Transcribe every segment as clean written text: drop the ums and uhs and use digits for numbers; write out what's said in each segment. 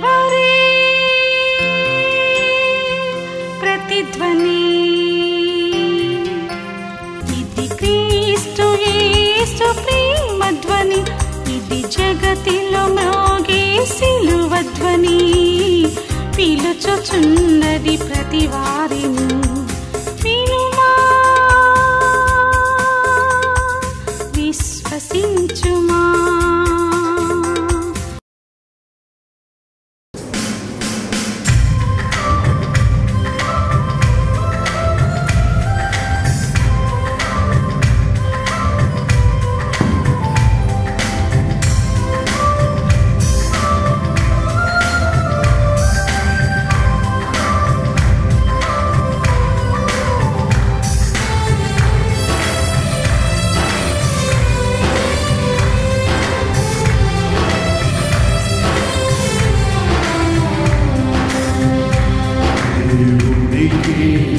హరే ప్రతిధ్వని ఇది క్రీస్తు యేసు ప్రేమధ్వని ఇది జగతిలో మ్రోగే సిలువధ్వని పిలుచుచున్నది ప్రతి వారిని వినుమా విశ్వసించుమా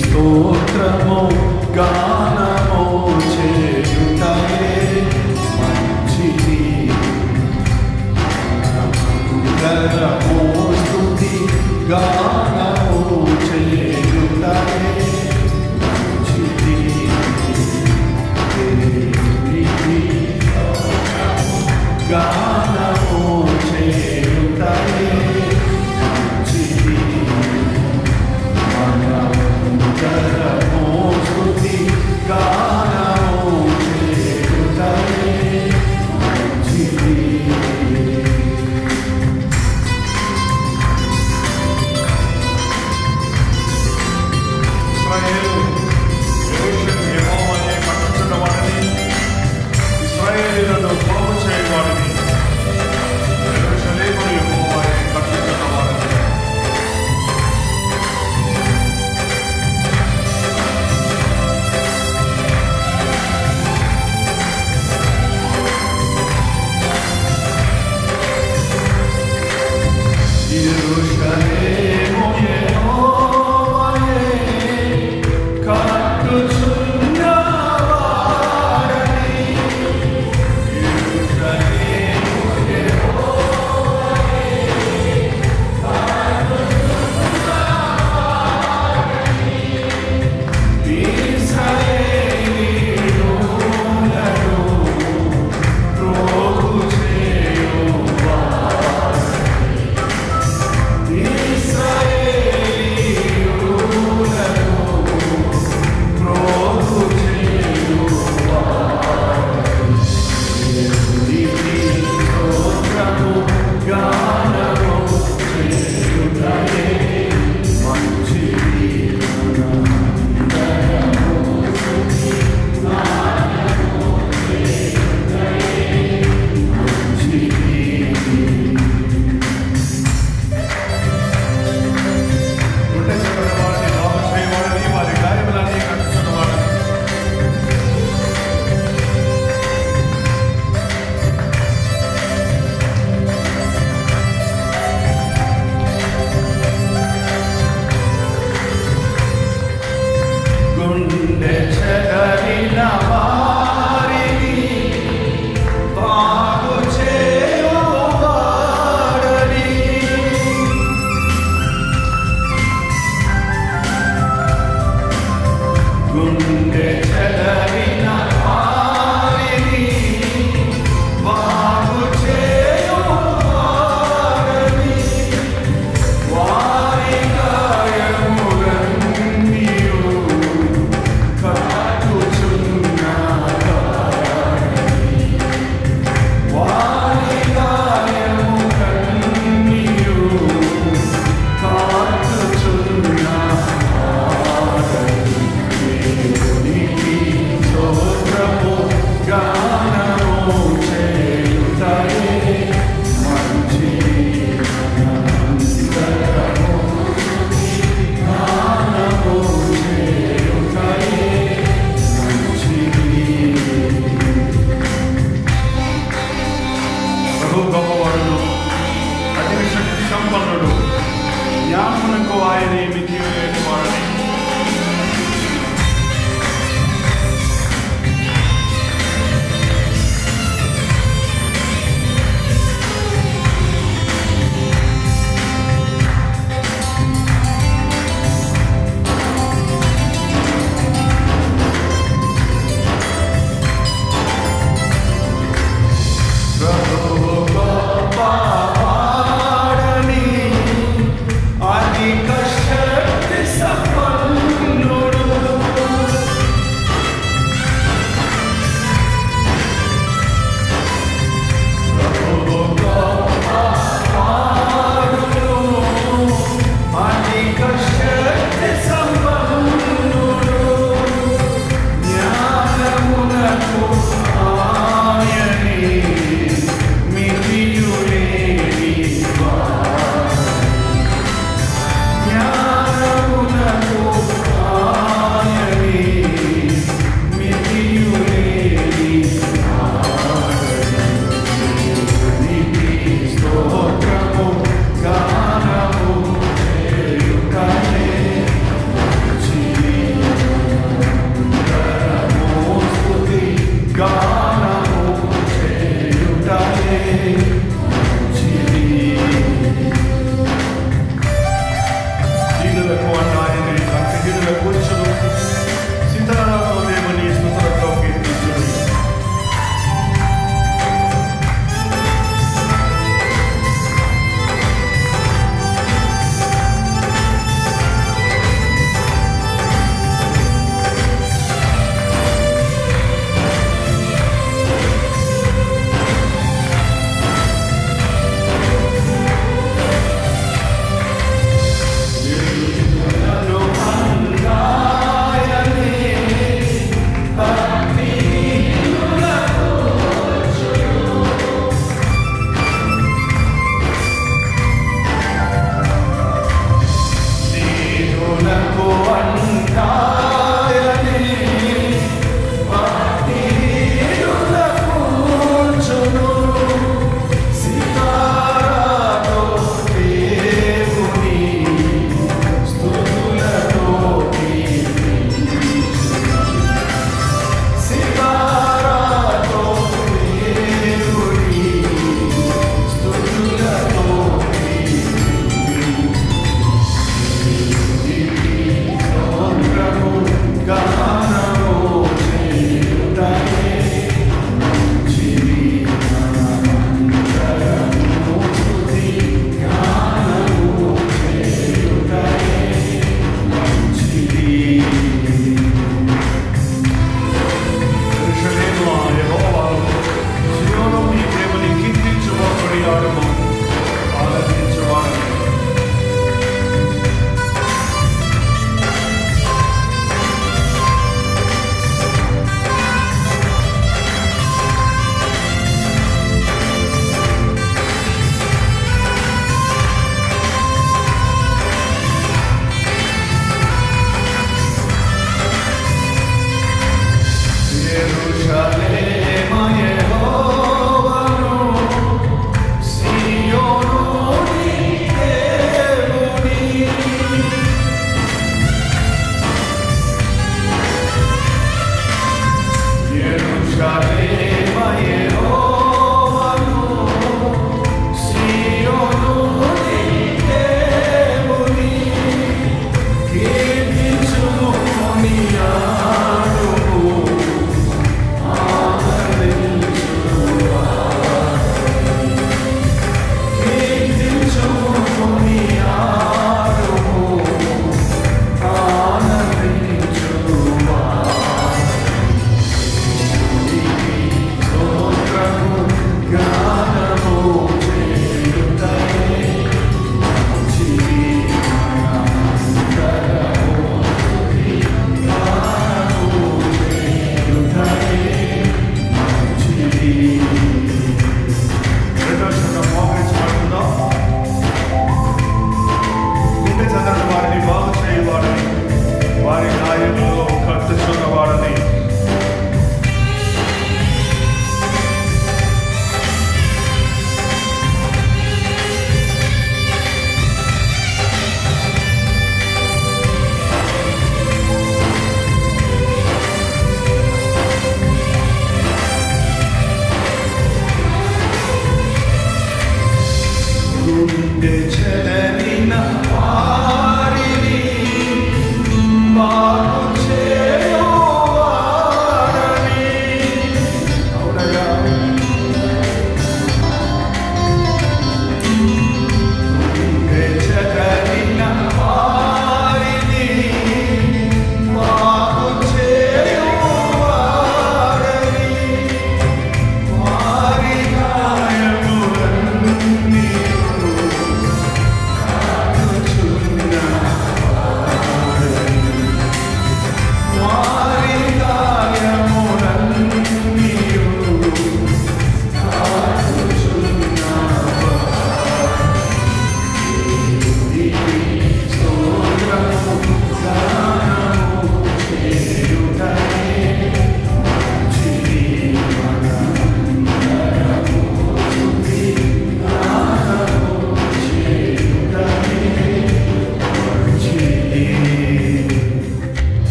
స్తోత్రము గానము చేయుటయే మంచిది మంగళము స్తుతి గానము చేయుటయే మంచిది గానము చేయుటయే మంచిది మంగళము స్తుతి గానము చేయుటయే మంచిది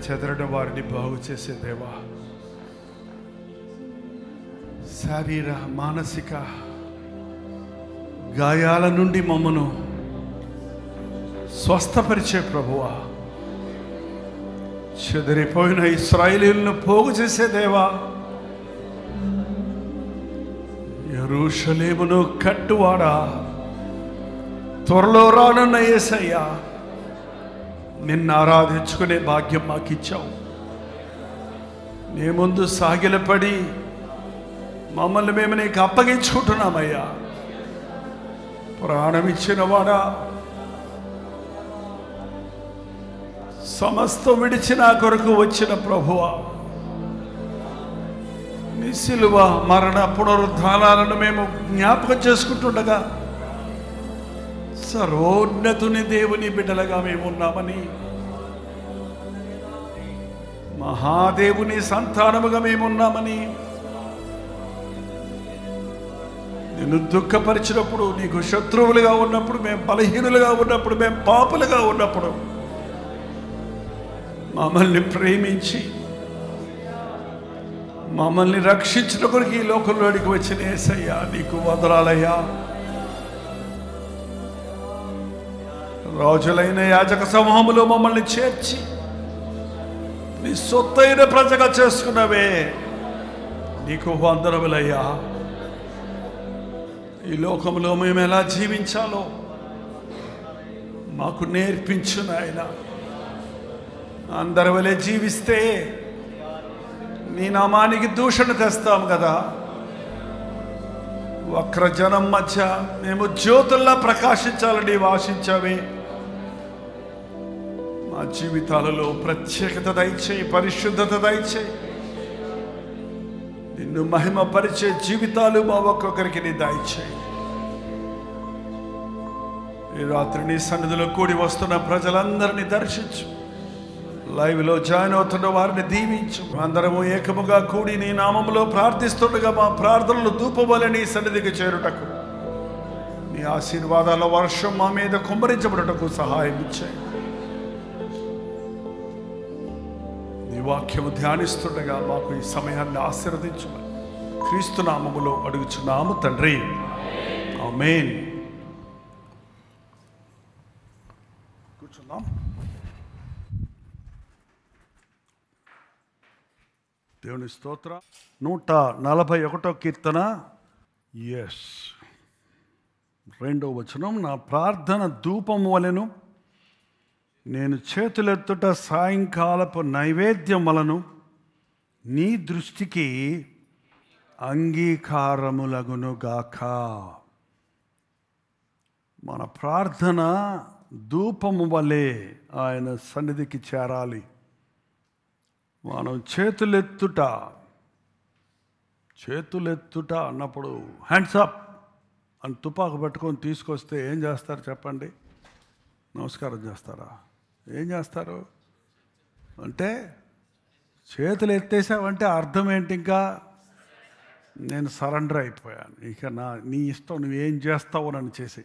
చెదరని వారిని బాగు చేసే దేవా, శారీర మానసిక గాయాల నుండి మమ్మను స్వస్థపరిచే ప్రభువా, చెదిరిపోయిన ఇశ్రాయేలీయులను పోగు చేసే దేవా, యెరూషలేమును కట్టువాడా, త్వరలో రానున్న యేసయ్యా, నిన్ను ఆరాధించుకునే భాగ్యం మాకిచ్చావు. నీ ముందు సాగిలపడి మమ్మల్ని మేము నీకు అప్పగించుకుంటున్నామయ్యా. ప్రాణం ఇచ్చిన వాడా, సమస్తం విడిచి నా కొరకు వచ్చిన ప్రభువా, నీ సిలువ మరణ పునరుద్ధానాలను మేము జ్ఞాపకం చేసుకుంటుండగా సర్వోన్నతుని దేవుని బిడ్డలుగా మేము ఉన్నామని, మహాదేవుని సంతానముగా మేమున్నామని, నిన్ను దుఃఖపరిచినప్పుడు, నీకు శత్రువులుగా ఉన్నప్పుడు, మేము బలహీనులుగా ఉన్నప్పుడు, మేము పాపులుగా ఉన్నప్పుడు మమ్మల్ని ప్రేమించి మమ్మల్ని రక్షించిన కొరకు ఈ లోకంలోనికి వచ్చిన యేసయ్యా, నీకు వందనాలయ్యా. రాజులైన యాజక సమూహములో మమ్మల్ని చేర్చి నీ సొత్తైన ప్రజగా చేసుకున్నవే, నీకు వందనములయ్యా. ఈ లోకంలో మేము ఎలా జీవించాలో మాకు నేర్పించు నాయనా. అందరి వలె జీవిస్తే నీ నామానికి దూషణ తెస్తాం కదా. వక్రజనం మధ్య మేము జ్యోతుల్లా ప్రకాశించాలని ఆశించావే. మా జీవితాలలో ప్రత్యేకత దయచేయి, పరిశుద్ధత దయచేయి. నిన్ను మహిమపరిచే జీవితాలు మా ఒక్కొక్కరికి నీ దయచేయి. ఈ రాత్రి నీ సన్నిధిలో కూడి వస్తున్న ప్రజలందరినీ దర్శించు. లైవ్లో జాయిన్ అవుతున్న వారిని దీవించు. అందరము ఏకముగా కూడి నీ నామములో ప్రార్థిస్తుండగా మా ప్రార్థనలు ధూపవలె నీ సన్నిధికి చేరుటకు, నీ ఆశీర్వాదాల వర్షం మా మీద కుమ్మరించబడుటకు సహాయం ఇచ్చాయి. నీ వాక్యము ధ్యానిస్తుండగా మాకు ఈ సమయాన్ని ఆశీర్వదించమని క్రీస్తు నామములో అడుగుచున్నాము తండ్రి, ఆమేన్. కూర్చున్నాం. దేవుని స్తోత్ర. 141 కీర్తన, 2వ వచనం. నా ప్రార్థన ధూపము వలెను, నేను చేతులెత్తుట సాయంకాలపు నైవేద్యం వలను నీ దృష్టికి అంగీకారములగునుగాక. మన ప్రార్థన ధూపము వలె ఆయన సన్నిధికి చేరాలి. మనం చేతులెత్తుట అన్నప్పుడు హ్యాండ్స్ అప్ అని తుపాకు పట్టుకొని తీసుకొస్తే ఏం చేస్తారు చెప్పండి? నమస్కారం చేస్తారా? ఏం చేస్తారు అంటే, చేతులు ఎత్తేసావంటే అర్థం ఏంటి? ఇంకా నేను సరెండర్ అయిపోయాను, ఇక నీ ఇష్టం, నువ్వేం చేస్తావు నన్ను చేసి.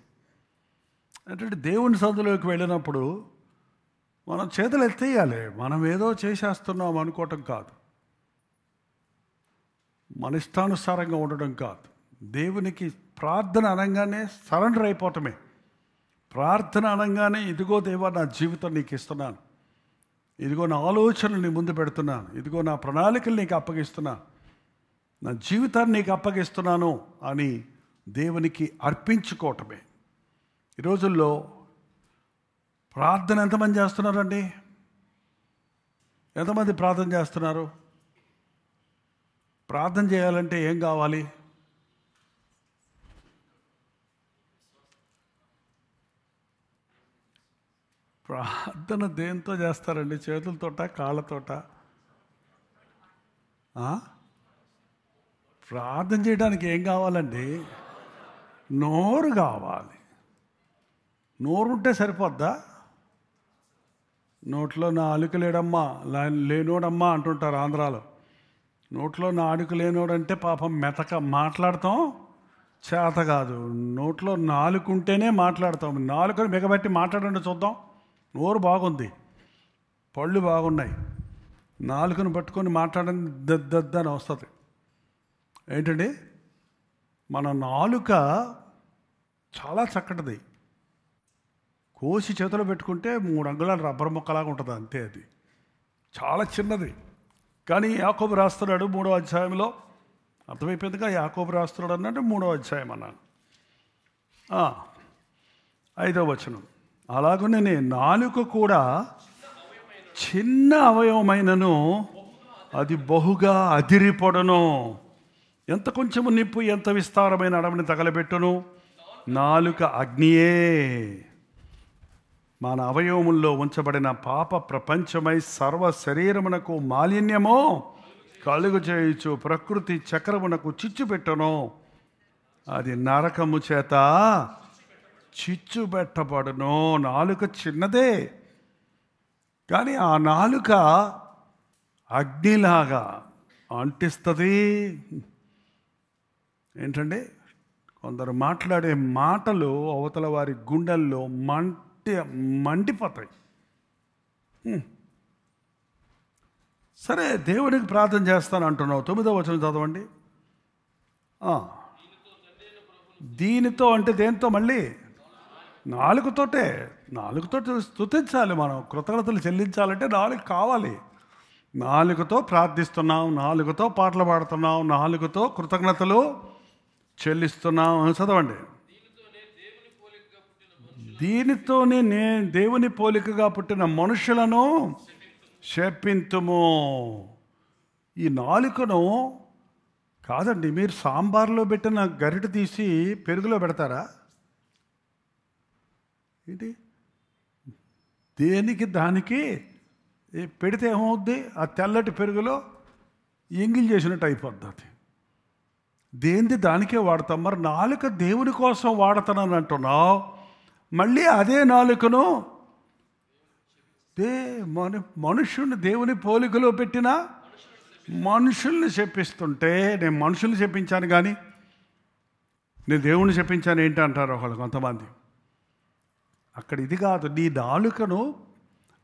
అంటే దేవుని సందులోకి వెళ్ళినప్పుడు మనం చేతులు ఎత్తేయాలి. మనం ఏదో చేసేస్తున్నాం అనుకోవటం కాదు, మన ఇష్టానుసారంగా ఉండడం కాదు. దేవునికి ప్రార్థన అనగానే సరెండర్ అయిపోవటమే. ప్రార్థన అనగానే ఇదిగో దేవా నా జీవితం నీకు ఇస్తున్నాను, ఇదిగో నా ఆలోచనలు నీ ముందు పెడుతున్నాను, ఇదిగో నా ప్రణాళికలు నీకు అప్పగిస్తున్నాను, నా జీవితాన్ని నీకు అప్పగిస్తున్నాను అని దేవునికి అర్పించుకోవటమే. ఈ రోజుల్లో ప్రార్థన ఎంతమంది చేస్తున్నారండి? ఎంతమంది ప్రార్థన చేస్తున్నారు? ప్రార్థన చేయాలంటే ఏం కావాలి? ప్రార్థన దేంతో చేస్తారండి? చేతులతోట, కాళ్ళతోట? ప్రార్థన చేయడానికి ఏం కావాలండి? నోరు కావాలి. నోరుంటే సరిపోద్దా? నోట్లో నాలుక లేడమ్మా, లేనోడమ్మా అంటుంటారు ఆంధ్రాలో. నోట్లో నాలుక లేనోడంటే పాపం మెతక మాట్లాడతాం చేత కాదు. నోట్లో నాలుక ఉంటేనే మాట్లాడతాం. నాలుకను మిగబెట్టి మాట్లాడండి చూద్దాం. నోరు బాగుంది, పళ్ళు బాగున్నాయి, నాలుకను పట్టుకొని మాట్లాడడం అని వస్తుంది. ఏంటండి, మన నాలుక చాలా చక్కటిది. కోసి చేతిలో పెట్టుకుంటే 3 అంగుళాల రబ్బర్ ముక్కలాగా ఉంటుంది, అంతే. అది చాలా చిన్నది. కానీ యాకోబు రాస్తున్నాడు 3వ అధ్యాయంలో, అర్థమైపోయిందిగా యాకోబు రాస్తున్నాడు అన్నట్టు 3వ అధ్యాయం అన్నాను. 5వ వచనం, అలాగనే నాలుక కూడా చిన్న అవయవమైనను అది బహుగా అదిరిపొడను. ఎంత కొంచెము నిప్పు ఎంత విస్తారమైన అడవిని తగలబెట్టును. నాలుక అగ్నియే, మన అవయవముల్లో ఉంచబడిన పాప ప్రపంచమై సర్వ శరీరమునకు మాలిన్యమో కలుగు చేయుచు ప్రకృతి చక్రమునకు చిచ్చు పెట్టును. అది నరకము చేత చిచ్చు పెట్టబడును. నాలుక చిన్నదే, కానీ ఆ నాలుక అగ్నిలాగా అంటిస్తుంది. ఏంటంటే కొందరు మాట్లాడే మాటలు అవతల వారి గుండెల్లో మండిపోతాయి. సరే, దేవునికి ప్రార్థన చేస్తాను అంటున్నావు. 9వ వచనం చదవండి. దీనితో అంటే దేంతో? మళ్ళీ నాలుగుతోటే. నాలుగుతో స్తుతించాలి మనం. కృతజ్ఞతలు చెల్లించాలంటే నాలుగు కావాలి. నాలుగుతో ప్రార్థిస్తున్నాం, నాలుగుతో పాటలు పాడుతున్నాం, నాలుగుతో కృతజ్ఞతలు చెల్లిస్తున్నాం. చదవండి. దీనితోనే దేవుని పోలికగా పుట్టిన మనుషులను శపింతుము. ఈ నాలుకను కాదండి, మీరు సాంబార్లో పెట్టిన గరిటె తీసి పెరుగులో పెడతారా ఏంటి? దేనికి దానికి పెడితే ఏమవుద్ది? ఆ తెల్లటి పెరుగులో ఎంగిల్ చేసినట్టు అయిపోద్ది. అది దేనిది దానికే వాడతాం. మరి నాలుక దేవుని కోసం వాడతానని అంటున్నావు, మళ్ళీ అదే నాలుకను మనుషుల్ని దేవుని పోలికలో పెట్టిన మనుషుల్ని శపిస్తుంటే, నేను మనుషుల్ని శపించాను కానీ నేను దేవుణ్ణి శపించాను ఏంటి అంటారు ఒకళ్ళు కొంతమంది. అక్కడ ఇది కాదు. నీ నాలుకను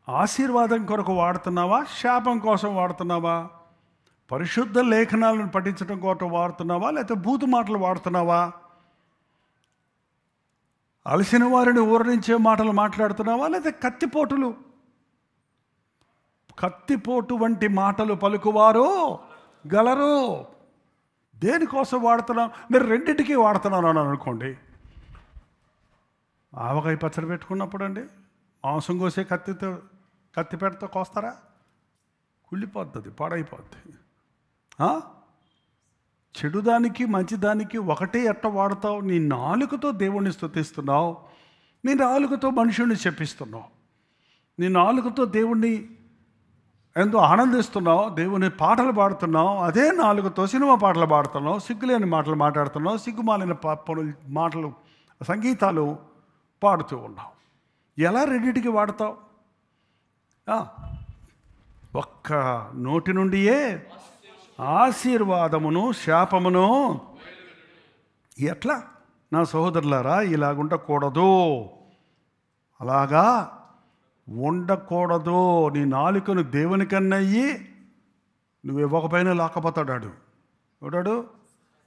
ఆశీర్వాదం కొరకు వాడుతున్నావా, శాపం కోసం వాడుతున్నావా? పరిశుద్ధ లేఖనాలను పఠించడం కోసం వాడుతున్నావా, లేకపోతే బూతు మాటలు వాడుతున్నావా? అలసిన వారిని ఊరడించే మాటలు మాట్లాడుతున్నావా, లేదా కత్తిపోటు వంటి మాటలు పలుకువారు గలరు? దేనికోసం వాడుతున్నాం? మీరు రెండింటికి వాడుతున్నాను అని అనుకోండి. ఆవకాయ పచ్చడి పెట్టుకున్నప్పుడు అండి, మాంసం కోసే కత్తి పెడతా కోస్తారా? కుళ్ళిపోతుంది, పాడైపోద్ది. చెడుదానికి మంచిదానికి ఒకటే ఎట్ట వాడతావు? నీ నాలుకతో దేవుణ్ణి స్తుతిస్తున్నావు, నీ నాలుకతో మనుషుల్ని శపిస్తున్నావు, నీ నాలుకతో దేవుణ్ణి ఎంతో ఆనందిస్తున్నావు, దేవుని పాటలు పాడుతున్నావు. అదే నాలుగుతో సినిమా పాటలు పాడుతున్నావు, సిగ్గులేని మాటలు మాట్లాడుతున్నావు, సిగ్గుమాలిన మాటలు సంగీతాలు పాడుతూ ఉన్నావు. ఎలా రెండింటికి వాడతావు? ఒక్క నోటి నుండియే ఆశీర్వాదమును శాపమును. ఎట్లా నా సహోదరులారా? ఇలాగుండకూడదు, అలాగా ఉండకూడదు. నీ నాలుకను దేవునికన్నయ్యి నువ్వు ఇవ్వకపోయినా లాక్కపోతాడు. ఎవడాడు?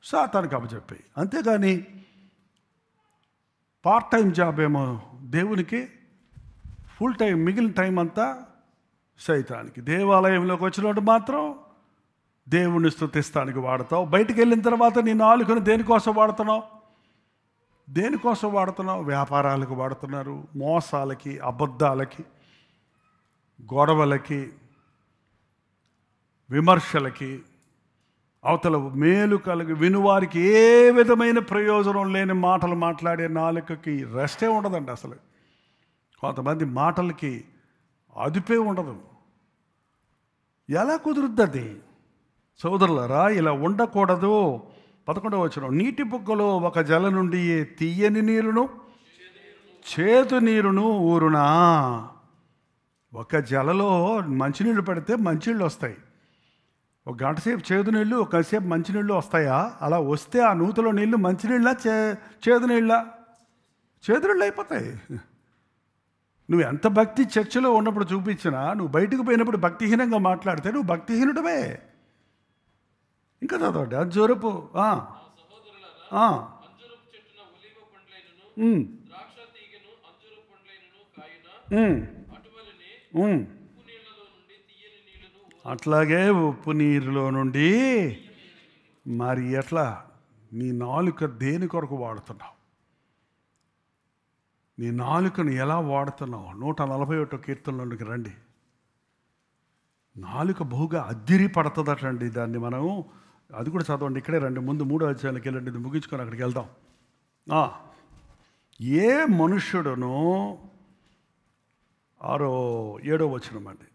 సాతానికి అప్పచెప్పి. అంతేగాని పార్ట్ టైం జాబ్ ఏమో దేవునికి, ఫుల్ టైం మిగిలిన టైం అంతా సైతానికి. దేవాలయంలోకి వచ్చినప్పుడు మాత్రం దేవుణ్ణి స్తుతిస్తానికి వాడతావు. బయటికి వెళ్ళిన తర్వాత నీ నాలుకను దేనికోసం వాడుతున్నావు? దేనికోసం వాడుతున్నావు? వ్యాపారాలకు వాడుతున్నారు, మోసాలకి, అబద్ధాలకి, గొడవలకి, విమర్శలకి, అవతల మేలు కలిగి వినువారికి ఏ విధమైన ప్రయోజనం లేని మాటలు మాట్లాడే నాలుకకి రెస్టే ఉండదండి. అసలు కొంతమంది మాటలకి అదుపే ఉండదు. ఎలా కుదురుద్ది? సోదరులారా, ఇలా ఉండకూడదు. 11వ వచనం, నీటి బుగ్గలో ఒక జల నుండి తీయని నీరును చేదు నీరును ఊరునా. ఒక జలలో మంచినీళ్ళు పెడితే మంచినీళ్ళు వస్తాయి. ఒక గంట సేపు చేదు నీళ్ళు, ఒక గంటసేపు మంచినీళ్ళు వస్తాయా? అలా వస్తే ఆ నూతిలో నీళ్ళు మంచినీళ్ళ చేదు నీళ్ళ? చేదు నీళ్ళు అయిపోతాయి. నువ్వు ఎంత భక్తి చర్చిలో ఉన్నప్పుడు చూపించినా నువ్వు బయటకు పోయినప్పుడు భక్తిహీనంగా మాట్లాడితే నువ్వు భక్తిహీనుడమే. ఇంకా చదవండి. అంజూరపు అట్లాగే ఉప్పు నీరులో నుండి మరి ఎట్లా నీ నాలుక దేని కొరకు వాడుతున్నావు? నీ నాలుకను ఎలా వాడుతున్నావు? 141 కీర్తనలోనికి రండి. నాలుక బహుగా అద్దిరి పడుతుందటండి. దాన్ని మనం అది కూడా చదవండి. ఇక్కడే రండి, ముందు 3వ అధ్యాయానికి వెళ్ళండి. ఇది ముగించుకొని అక్కడికి వెళ్దాం. ఏ మనుష్యుడును 7వ వచనం అండి.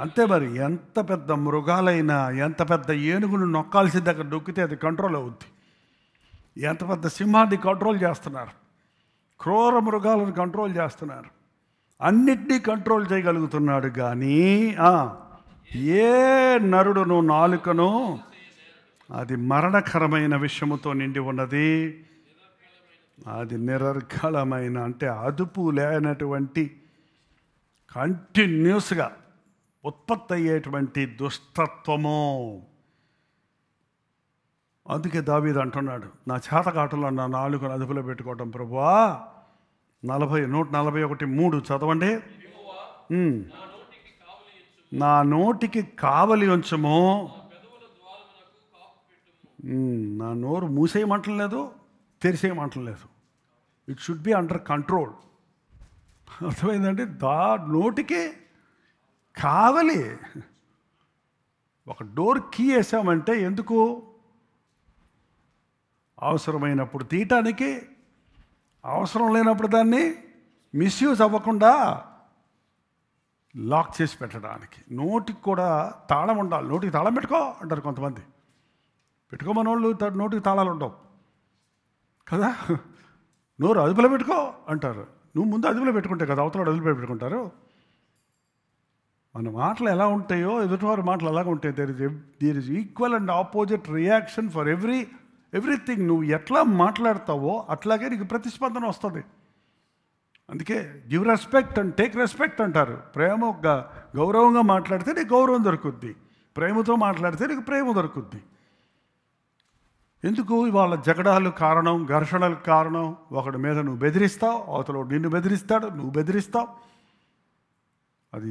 అంతే మరి. ఎంత పెద్ద మృగాలైనా, ఎంత పెద్ద ఏనుగును నొక్కాల్సిన దగ్గర నొక్కితే అది కంట్రోల్ అవుద్ది. ఎంత పెద్ద సింహాన్ని కంట్రోల్ చేస్తున్నారు, క్రూర మృగాలను కంట్రోల్ చేస్తున్నారు, అన్నిటినీ కంట్రోల్ చేయగలుగుతున్నాడు. కానీ ఏ నరుడును నాలుకను అది మరణకరమైన విషయముతో నిండి ఉన్నది, అది నిరర్గళమైన అంటే అదుపు లేనటువంటి కంటిన్యూస్గా ఉత్పత్తి అయ్యేటువంటి దుష్టత్వము. అందుకే దావీదు అంటున్నాడు, నా చేతకాటంలో నా నాలుకను అదుపులో పెట్టుకోవటం ప్రభువా. 141:3 చదవండి. నా నోటికి కావలి ఉంచము. నా నోరు మూసేయమంటలేదు, తెరిసేయమంటలేదు. It should be under control. అర్థమైందండి? నోటికి కావలి. ఒక డోర్ కీ వేసామంటే ఎందుకు? అవసరమైనప్పుడు తీయటానికి, అవసరం లేనప్పుడు దాన్ని మిస్యూజ్ అవ్వకుండా లాక్ చేసి పెట్టడానికి. నోటికి కూడా తాళం ఉండాలి. నోటికి తాళం పెట్టుకో అంటారు కొంతమంది. పెట్టుకోమని వాళ్ళు నోటికి తాళాలు ఉండవు కదా. నోరు అదుపులో పెట్టుకో అంటారు. నువ్వు ముందు అదుపులో పెట్టుకుంటే కదా అవతల అదుపులో పెట్టుకుంటారు. మన మాటలు ఎలా ఉంటాయో ఎదుటివారి మాటలు అలాగే ఉంటాయి. There is equal and opposite reaction for everything. నువ్వు ఎట్లా మాట్లాడతావో అట్లాగే నీకు ప్రతిస్పందన వస్తుంది. అందుకే give respect and take respect అంటారు. ప్రేమగా గౌరవంగా మాట్లాడితే నీకు గౌరవం దొరుకుద్ది, ప్రేమతో మాట్లాడితే నీకు ప్రేమ దొరుకుద్ది. ఎందుకు ఇవాళ జగడాలు కారణం, ఘర్షణలకు కారణం? ఒకడి మీద నువ్వు బెదిరిస్తావు, అవతల నిన్ను బెదిరిస్తాడు, నువ్వు బెదిరిస్తావు. అది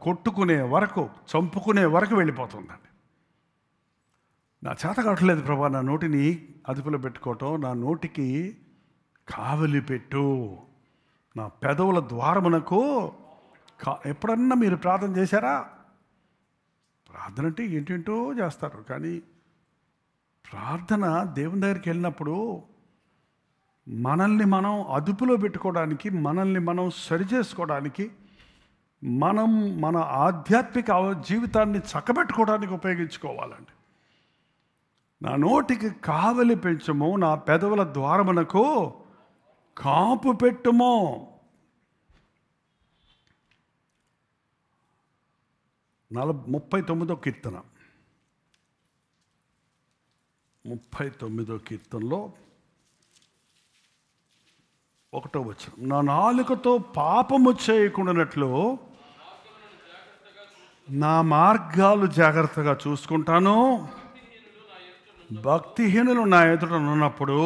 కొట్టుకునే వరకు, చంపుకునే వరకు వెళ్ళిపోతుందండి. నా చేత కావట్లేదు ప్రభా, నా నోటిని అదుపులో పెట్టుకోవటం. నా నోటికి కావలి పెట్టు, నా పెదవుల ద్వారమునకు. ఎప్పుడన్నా మీరు ప్రార్థన చేశారా? ప్రార్థన అంటే ఏంటేంటో చేస్తారు, కానీ ప్రార్థన దేవుని దగ్గరికి వెళ్ళినప్పుడు మనల్ని మనం అదుపులో పెట్టుకోవడానికి, మనల్ని మనం సరిచేసుకోవడానికి, మన ఆధ్యాత్మిక జీవితాన్ని చక్కబెట్టుకోవడానికి ఉపయోగించుకోవాలండి. నా నోటికి కావలి పెంచము, నా పెదవుల ద్వారమునకు కాపు పెట్టుము. కీర్తన 39వ కీర్తనలో 1వ వచనం. నా నాలుకతో పాపము చేయకుండానట్లు నా మార్గాలు జాగ్రత్తగా చూసుకుంటాను. భక్తిహీనులు నా ఎదుట ఉన్నప్పుడు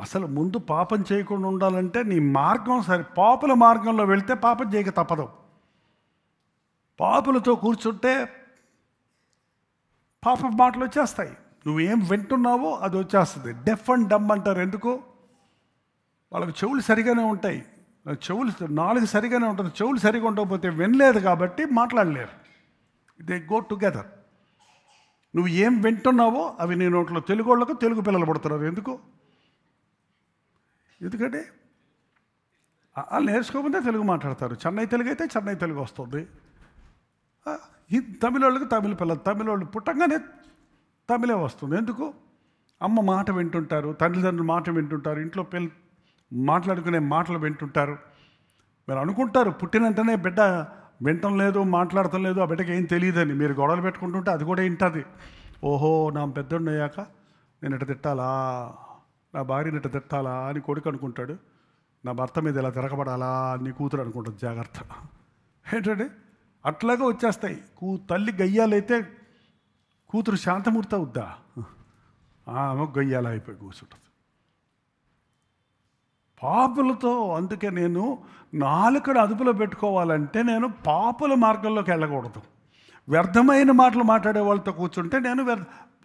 అసలు ముందు పాపం చేయకుండా ఉండాలంటే నీ మార్గం సరే. పాపుల మార్గంలో వెళ్తే పాపం చేయక తప్పదు. పాపులతో కూర్చుంటే పాప మాటలు వచ్చేస్తాయి. నువ్వేం వింటున్నావో అది వచ్చేస్తుంది. డెఫ్ అండ్ డమ్ అంటారు. ఎందుకు? వాళ్ళకి చెవులు సరిగానే ఉంటాయి, నాలుగు సరిగానే ఉంటుంది. చెవులు సరిగా ఉండకపోతే వినలేదు కాబట్టి మాట్లాడలేరు. They go together. నువ్వు ఏం వింటున్నావో అవి నీ నోట్లో. తెలుగు వాళ్ళకు తెలుగు పిల్లలు పడుతున్నారు. ఎందుకంటే వాళ్ళు నేర్చుకోకపోతే తెలుగు మాట్లాడతారు. చెన్నై తెలుగు అయితే చెన్నై తెలుగు వస్తుంది. తమిళ వాళ్ళకి తమిళ పిల్లలు, తమిళ వాళ్ళు పుట్టంగానే తమిళే వస్తుంది. ఎందుకు? అమ్మ మాట వింటుంటారు, తల్లిదండ్రులు మాట వింటుంటారు, ఇంట్లో మాట్లాడుకునే మాటలు వింటుంటారు. మీరు అనుకుంటారు పుట్టినంటనే బిడ్డ వింటం లేదు, మాట్లాడటం లేదు, ఆ బిడ్డకి ఏం తెలియదని మీరు గొడవలు పెట్టుకుంటుంటే అది కూడా వింటుంది. ఓహో, నా పెద్దోడిని అయ్యాక నేను ఇట్ట తిట్టాలా, నా భార్యని ఇట్ట తిట్టాలా అని కొడుకు అనుకుంటాడు. నా భర్త మీద ఇలా తిరగబడాలా అని కూతురు అనుకుంటుంది. జాగ్రత్త. ఏంటంటే అట్లాగే వచ్చేస్తాయి. తల్లి గయ్యాలైతే కూతురు శాంతమూర్తి అవుద్దా? ఆమె గయ్యాల అయిపోయి కూర్చుంటుంది పాపులతో. అందుకే నేను నాలుకను అదుపులో పెట్టుకోవాలంటే నేను పాపుల మార్గంలోకి వెళ్ళకూడదు. వ్యర్థమైన మాటలు మాట్లాడే వాళ్ళతో కూర్చుంటే నేను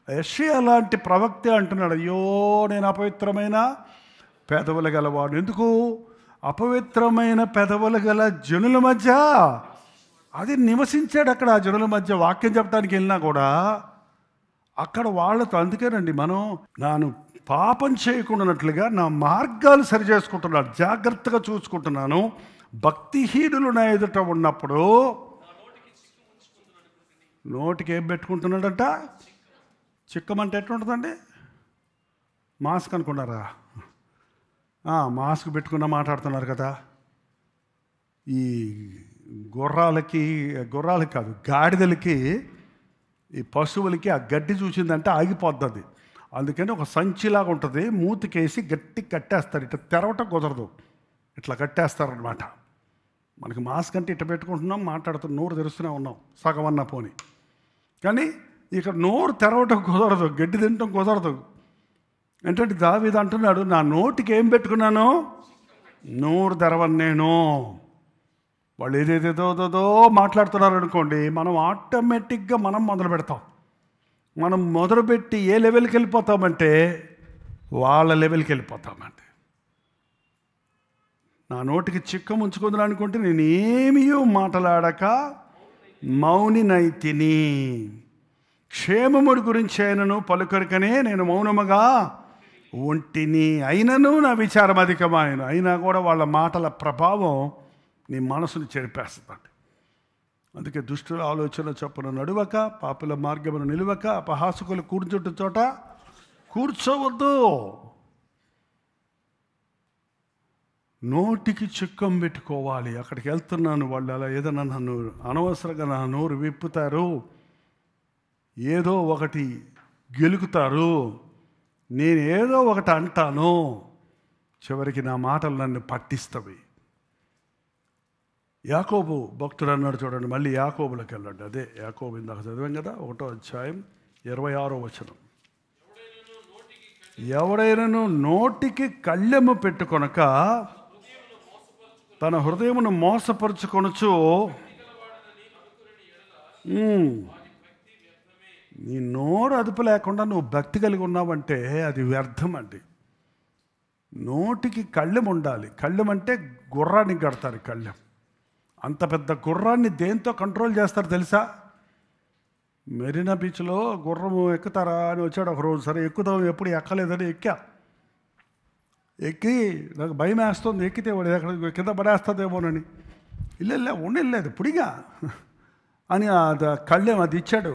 యెషయా లాంటి ప్రవక్త అంటున్నాడు, అయ్యో నేను అపవిత్రమైన పెదవులు గలవాడు. ఎందుకు? అపవిత్రమైన పెదవులు గల జనుల మధ్య అది నివసించాడు. అక్కడ ఆ జనుల మధ్య వాక్యం చెప్పడానికి వెళ్ళినా కూడా అక్కడ వాళ్ళతో. అందుకేనండి మనం నాను పాపం చేయకుండానట్లుగా నా మార్గాలు సరి చేసుకుంటున్నాను, జాగ్రత్తగా చూసుకుంటున్నాను. భక్తిహీనులు నా ఎదుట ఉన్నప్పుడు నోటికి ఏం పెట్టుకుంటున్నాడంట? చిక్కమంటే ఎట్లుంటుందండి? మాస్క్ అనుకున్నారా? మాస్క్ పెట్టుకున్న మాట్లాడుతున్నారు కదా. ఈ గుర్రాలకి కాదు, గాడిదలకి, ఈ పశువులకి ఆ గడ్డి చూసిందంటే ఆగిపోద్ది. అందుకని ఒక సంచిలాగా ఉంటుంది, మూతికేసి గట్టి కట్టేస్తారు. ఇట్లా తెరవటం కుదరదు, ఇట్లా కట్టేస్తారనమాట. మనకి మాస్క్ అంటే ఇట్లా పెట్టుకుంటున్నాం, మాట్లాడుతున్నాం, నోరు తెరుస్తూనే ఉన్నాం సగం అన్న పోని. కానీ ఇక్కడ నోరు తెరవటం కుదరదు, గడ్డి తినటం కుదరదు. ఏంటంటే దావీదు అంటున్నాడు, నా నోటికి ఏం పెట్టుకున్నాను? నోరు తెరవను నేను. వాళ్ళు ఏదేదేదో మాట్లాడుతున్నారు అనుకోండి, మనం ఆటోమేటిక్గా మనం మొదలు పెడతాం. మనం మొదలుపెట్టి ఏ లెవెల్కి వెళ్ళిపోతామంటే వాళ్ళ లెవెల్కి వెళ్ళిపోతామండి. నా నోటికి చిక్కం ఉంచుకుందని అనుకుంటే నేను ఏమీ మాట్లాడక మౌనినైతిని. క్షేమముడి గురించి అయినను పలుకరికనే నేను మౌనముగా ఒంటిని. అయినను నా విచారం అధికమాయను. అయినా కూడా వాళ్ళ మాటల ప్రభావం నీ మనసును చెరిపేస్తుందండి. అందుకే దుష్టుల ఆలోచన చొప్పున నడువక, పాపుల మార్గమును నిలువక, అపహాసకులు కూర్చుంటు చోట కూర్చోవద్దు. నోటికి చిక్కం పెట్టుకోవాలి. అక్కడికి వెళ్తున్నాను, వాళ్ళు అలా ఏదైనా నన్ను అనవసరంగా నా నోరు విప్పుతారు, ఏదో ఒకటి గెలుకుతారు, నేను ఏదో ఒకటి అంటాను, చివరికి నా మాటలు నన్ను పట్టిస్తవి. యాకోబు భక్తుడు అన్నాడు చూడండి, మళ్ళీ యాకోబులకు వెళ్ళండి. అదే యాకోబు ఇందాక చదివాం కదా, 1వ అధ్యాయం 26వ వచనం. ఎవడైనను నోటికి కళ్ళెము పెట్టుకొనక తన హృదయమును మోసపరుచుకొనుచు, నీ నోరు అదుపు లేకుండా నువ్వు భక్తి కలిగి ఉన్నావంటే అది వ్యర్థం అండి. నోటికి కళ్ళెం ఉండాలి. కళ్ళెం అంటే గుర్రానికి కడతారు కళ్ళెం. అంత పెద్ద గుర్రాన్ని దేంతో కంట్రోల్ చేస్తారు తెలుసా? మెరీనా బీచ్లో గుర్రం ఎక్కుతారా అని వచ్చాడు ఒకరోజు. సరే ఎక్కుతాం, ఎప్పుడు ఎక్కలేదని ఎక్కి నాకు భయం వేస్తుంది, ఎక్కితే వాడు ఎక్కడ కింద పడేస్తుందేమోనని. ఇల్లెళ్ళా ఉండలేదు పుడిగా అని కళ్ళెం అది ఇచ్చాడు.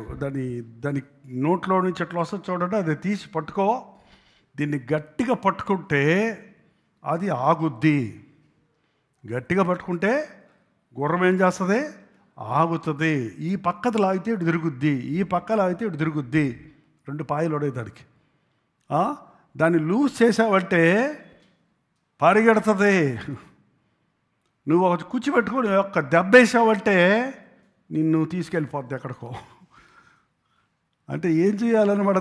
దాని నోట్లో నుంచి ఎట్లా వస్తుంది చూడండి, అది తీసి పట్టుకో, దీన్ని గట్టిగా పట్టుకుంటే అది ఆగుద్ది. గట్టిగా పట్టుకుంటే గుర్రం ఏం చేస్తుంది? ఆగుతుంది. ఈ పక్కది లాగితే ఇటు తిరుగుద్ది, ఈ పక్క లాగితే ఇటు తిరుగుద్ది. 2 పాయలు పడే దానికి. దాన్ని లూజ్ చేసావంటే పరిగెడుతుంది. నువ్వు ఒక కూర్చోబెట్టుకొని ఒక్క దెబ్బ వేసావంటే నిన్ను తీసుకెళ్ళిపోద్ది ఎక్కడికో. అంటే ఏం చేయాలన్నమాట,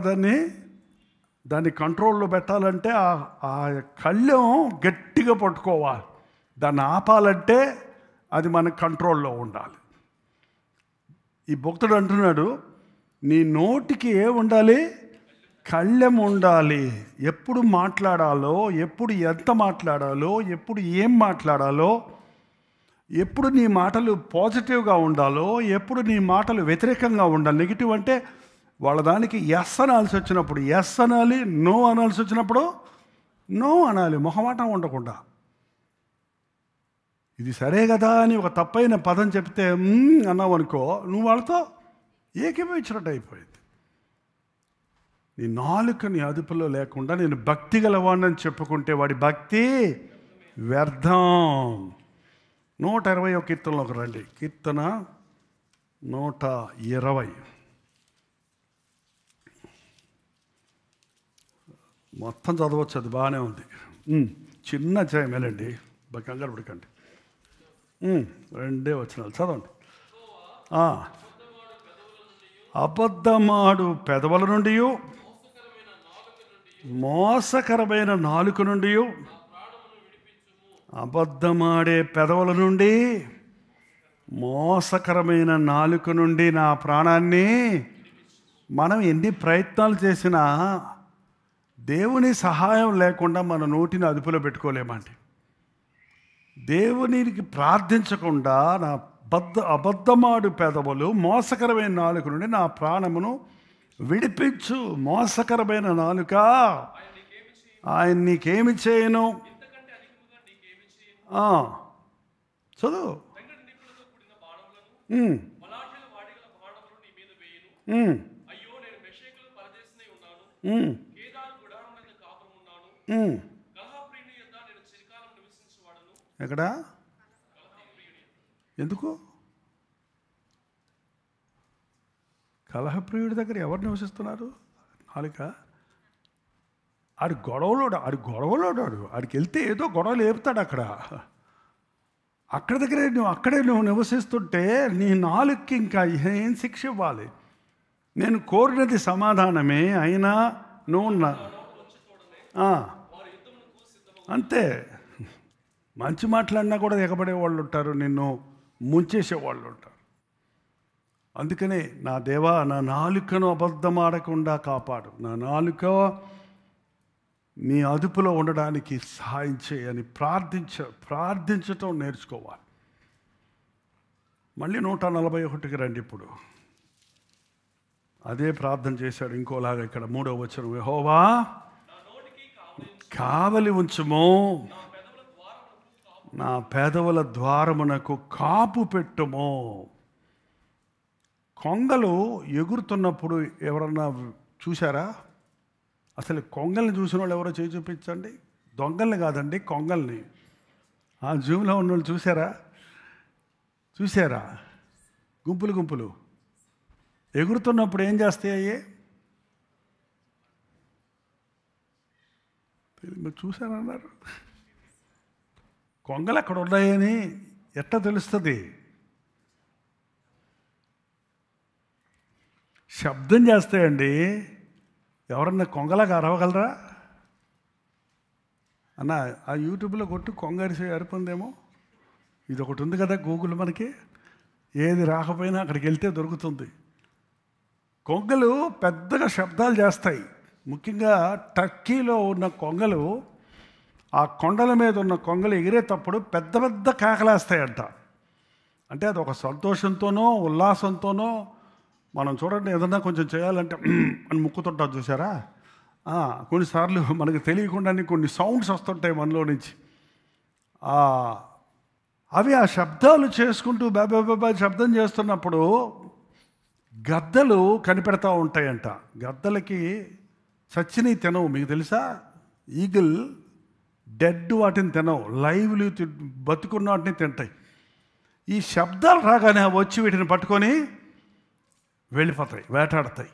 దాన్ని కంట్రోల్లో పెట్టాలంటే ఆ కళ్ళెం గట్టిగా పట్టుకోవాలి. దాన్ని ఆపాలంటే అది మన కంట్రోల్లో ఉండాలి. ఈ భక్తుడు అంటున్నాడు, నీ నోటికి ఏ ఉండాలి? కళ్ళెం ఉండాలి. ఎప్పుడు మాట్లాడాలో, ఎప్పుడు ఎంత మాట్లాడాలో, ఎప్పుడు ఏం మాట్లాడాలో, ఎప్పుడు నీ మాటలు పాజిటివ్గా ఉండాలో, ఎప్పుడు నీ మాటలు వ్యతిరేకంగా ఉండాలి. నెగిటివ్ అంటే వాళ్ళ దానికి ఎస్ అనాల్సి వచ్చినప్పుడు ఎస్ అనాలి, నో అనాల్సి వచ్చినప్పుడు నో అనాలి, మొహమాటం ఉండకుండా. ఇది సరే కదా అని ఒక తప్పైన పదం చెప్తే అన్నావు అనుకో, నువ్వు వాళ్ళతో ఏకీభవించినట్టు అయిపోయింది. నీ నాలుకని అదుపులో లేకుండా నేను భక్తి గలవాడిని చెప్పుకుంటే వాడి భక్తి వ్యర్థం. 121 కీర్తనలోకి రండి. కీర్తన 120. మొత్తం చదవచ్చు, అది బాగానే ఉంది. చిన్న చేయమేలండి, కంగారు పడకండి. 2 వచనాలు చదవండి. అబద్ధమాడు పెదవుల నుండి, మోసకరమైన నాలుక నుండి, అబద్ధమాడే పెదవుల నుండి, మోసకరమైన నాలుక నుండి నా ప్రాణాన్ని. మనం ఎన్ని ప్రయత్నాలు చేసినా దేవుని సహాయం లేకుండా మన నోటిని అదుపులో పెట్టుకోలేమండి. దేవునికి ప్రార్థించకుండా నా అబద్ధమాడు పెదవులు, మోసకరమైన నాలుక నుండి నా ప్రాణమును విడిపించు. మోసకరమైన నాలుక, ఆయన నీకేమి చేయను. చదువు. ఎక్కడ? ఎందుకు? కలహప్రియుడి దగ్గర ఎవరు నివసిస్తున్నారు? నాలుక. ఆడి గొడవలోడు, ఆడికి వెళ్తే ఏదో గొడవ లేపుతాడు. అక్కడే నువ్వు నివసిస్తుంటే నీ నాలుగుకి ఇంకా ఏం శిక్ష ఇవ్వాలి? నేను కోరినది సమాధానమే, అయినా నువ్వు అంతే. మంచి మాట్లాడినా కూడా ఎగబడే వాళ్ళు ఉంటారు, నిన్ను ముంచేసేవాళ్ళు ఉంటారు. అందుకనే నా దేవా, నా నాలుకను అబద్ధమాడకుండా కాపాడు, నా నాలుక నీ అదుపులో ఉండడానికి సహాయం చేయని ప్రార్థించటం నేర్చుకోవాలి. మళ్ళీ 141కి రండి. ఇప్పుడు అదే ప్రార్థన చేశాడు ఇంకోలాగా. ఇక్కడ 3వ వచనం, యెహోవా కావలి ఉంచుము, నా పెదవుల ద్వారమునకు కాపు పెట్టుము. కొంగలు ఎగురుతున్నప్పుడు ఎవరన్నా చూసారా? అసలు కొంగల్ని చూసిన వాళ్ళు ఎవరో చేయి చూపించండి. దొంగల్ని కాదండి, కొంగల్ని. ఆ జూమ్లో ఉన్న వాళ్ళు చూసారా? గుంపులు ఎగురుతున్నప్పుడు ఏం చేస్తాయి? మీరు చూసారన్నారు. కొంగలు అక్కడ ఉన్నాయని ఎట్లా తెలుస్తుంది? శబ్దం చేస్తాయండి. ఎవరన్నా కొంగలాగా అరవగలరా అన్న? ఆ యూట్యూబ్లో కొట్టు, కొంగరిసి అరిపోందేమో. ఇది ఒకటి ఉంది కదా గూగుల్, మనకి ఏది రాకపోయినా అక్కడికి వెళ్తే దొరుకుతుంది. కొంగలు పెద్దగా శబ్దాలు చేస్తాయి. ముఖ్యంగా టర్కీలో ఉన్న కొంగలు, ఆ కొండల మీద ఉన్న కొంగలు ఎగిరేటప్పుడు పెద్ద పెద్ద కేకలేస్తాయంట. అంటే అది ఒక సంతోషంతోనో ఉల్లాసంతోనో. మనం చూడండి, ఏదన్నా కొంచెం చేయాలంటే అని ముక్కుతుంటాం, చూసారా? కొన్నిసార్లు మనకు తెలియకుండానే కొన్ని సౌండ్స్ వస్తుంటాయి మనలో నుంచి. అవి ఆ శబ్దాలు చేసుకుంటూ బాబా శబ్దం చేస్తున్నప్పుడు గద్దలు కనిపెడతా ఉంటాయంట. గద్దలకి చచ్చినవి తినవు, మీకు తెలుసా? ఈగిల్ డెడ్ వాటిని తినవు, లైవ్లు బతుకున్న వాటిని తింటాయి. ఈ శబ్దాలు రాగానే వచ్చి వీటిని పట్టుకొని వెళ్ళిపోతాయి, వేటాడతాయి.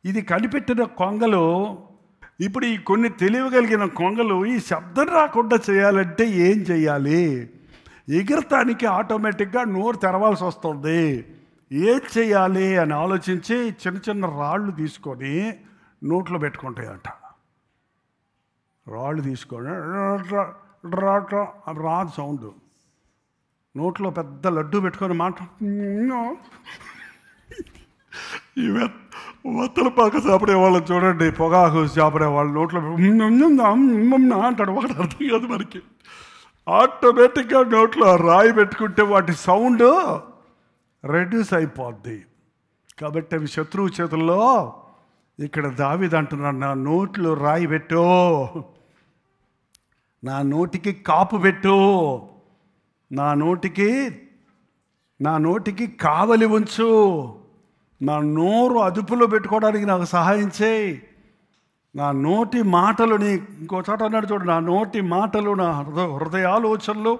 ఇది కనిపెట్టిన కొంగలు ఇప్పుడు ఈ కొన్ని తెలియగలిగిన కొంగలు ఈ శబ్దం రాకుండా చేయాలంటే ఏం చేయాలి? ఎగరటానికి ఆటోమేటిక్గా నోరు తెరవాల్సి వస్తుంది. ఏం చేయాలి అని ఆలోచించి చిన్న చిన్న రాళ్ళు తీసుకొని నోట్లో పెట్టుకుంటాయంట. రాళ్ళు తీసుకొని రాదు సౌండ్. నోట్లో పెద్ద లడ్డు పెట్టుకొని మాట. ఈ వత్తల పాక చాపడే వాళ్ళని చూడండి, పొగాకు చాపడే వాళ్ళ నోట్లో అంటాడు. ఒకటి అర్థం కాదు మనకి. ఆటోమేటిక్గా నోట్లో రాయి పెట్టుకుంటే వాటి సౌండ్ రెడ్యూస్ అయిపోద్ది. కాబట్టి అవి శత్రువు చేతుల్లో. ఇక్కడ దావీదు అంటున్నాడు, నా నోట్లో రాయి పెట్టు, నా నోటికి కాపు పెట్టు, నా నోటికి కావలి ఉంచు, నా నోరు అదుపులో పెట్టుకోవడానికి నాకు సహాయం చేయి. నా నోటి మాటలు ఇంకో చోట అన్నాడు చూడు, నా నోటి మాటలు, నా హృదయాలోచనలు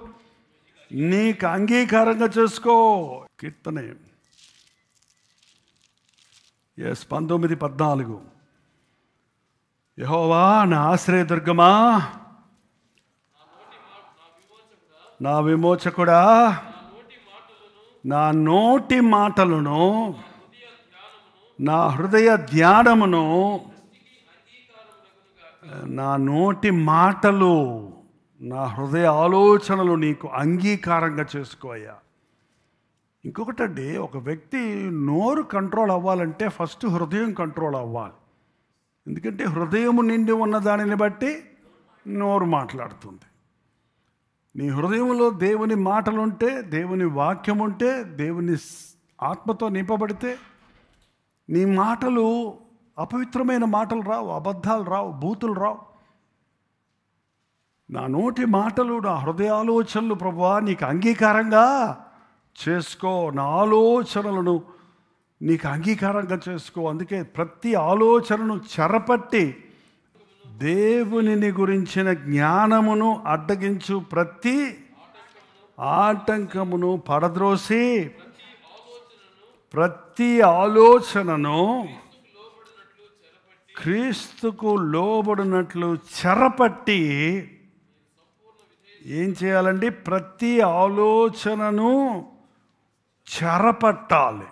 నీకు అంగీకారంగా చేసుకో. కీర్తనే 19:14. యెహోవా నా ఆశ్రయదుర్గమా, నా విమోచకుడా, నా నోటి మాటలను, నా హృదయ ధ్యానమును, నా నోటి మాటలు, నా హృదయ ఆలోచనలు నీకు అంగీకారంగా చేసుకోయ్యా. ఇంకొకటండి, ఒక వ్యక్తి నోరు కంట్రోల్ అవ్వాలంటే ఫస్ట్ హృదయం కంట్రోల్ అవ్వాలి. ఎందుకంటే హృదయము నిండి ఉన్న దానిని బట్టి నోరు మాట్లాడుతుంది. నీ హృదయంలో దేవుని మాటలుంటే, దేవుని వాక్యం ఉంటే, దేవుని ఆత్మతో నింపబడితే నీ మాటలు అపవిత్రమైన మాటలు రావు, అబద్ధాలు రావు, బూతులు రావు. నా నోటి మాటలు, నా హృదయ ఆలోచనలు ప్రభువా నీకు అంగీకారంగా చేసుకో. నా ఆలోచనలను నీకు అంగీకారంగా చేసుకో. అందుకే ప్రతి ఆలోచనను చెరపట్టి దేవునిని గురించిన జ్ఞానమును అడ్డగించు ప్రతి ఆటంకమును పడద్రోసి ప్రతి ఆలోచనను క్రీస్తుకు లోబడినట్లు చెరపట్టి ఏం చేయాలండి? ప్రతి ఆలోచనను చెరపట్టాలి.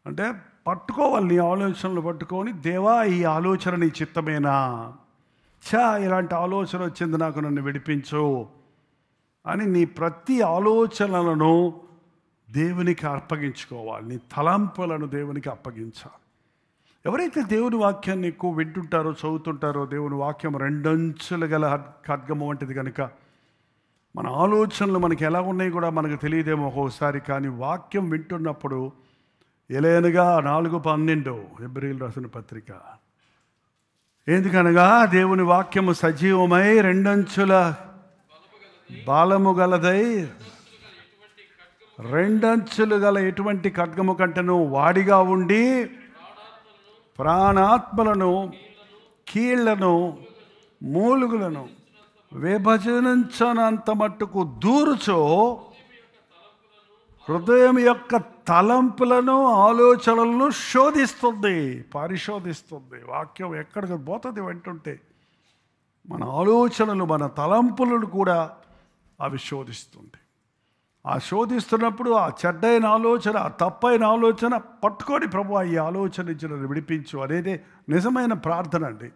అంటే పట్టుకోవాలి, నీ ఆలోచనలు పట్టుకొని, దేవా ఈ ఆలోచన నీ చిత్తమేనా, ఇలాంటి ఆలోచన వచ్చింది, నాకు నన్ను విడిపించు అని నీ ప్రతి ఆలోచనలను దేవునికి అప్పగించుకోవాలి. నీ తలంపులను దేవునికి అప్పగించాలి. ఎవరైతే దేవుని వాక్యాన్ని ఎక్కువ వింటుంటారో, చదువుతుంటారో, దేవుని వాక్యం రెండంచులు గల ఖడ్గము వంటిది కనుక మన ఆలోచనలు మనకి ఎలా ఉన్నాయి కూడా మనకు తెలియదేమో ఒక్కోసారి. కానీ వాక్యం వింటున్నప్పుడు ఎలయనగా 4:12 హెబ్రీయులు రాసిన పత్రిక, ఎందుకనగా దేవుని వాక్యము సజీవమై రెండంచుల బలము గలదై, రెండంచులు గల ఎటువంటి ఖడ్గము కంటేను వాడిగా ఉండి ప్రాణాత్మలను, కీళ్లను, మూలుగులను విభజించనంత మట్టుకు దూరుచో హృదయం యొక్క తలంపులను, ఆలోచనలను శోధిస్తుంది, పరిశోధిస్తుంది. వాక్యం ఎక్కడికి పోతుంది వింటుంటే మన ఆలోచనలు, మన తలంపులను కూడా అవి శోధిస్తుంది. ఆ శోధిస్తున్నప్పుడు ఆ చెడ్డైన ఆలోచన, ఆ తప్పైన ఆలోచన పట్టుకొని ప్రభువా ఈ ఆలోచన నుంచి నన్ను విడిపించు అనేదే నిజమైన ప్రార్థన అండి.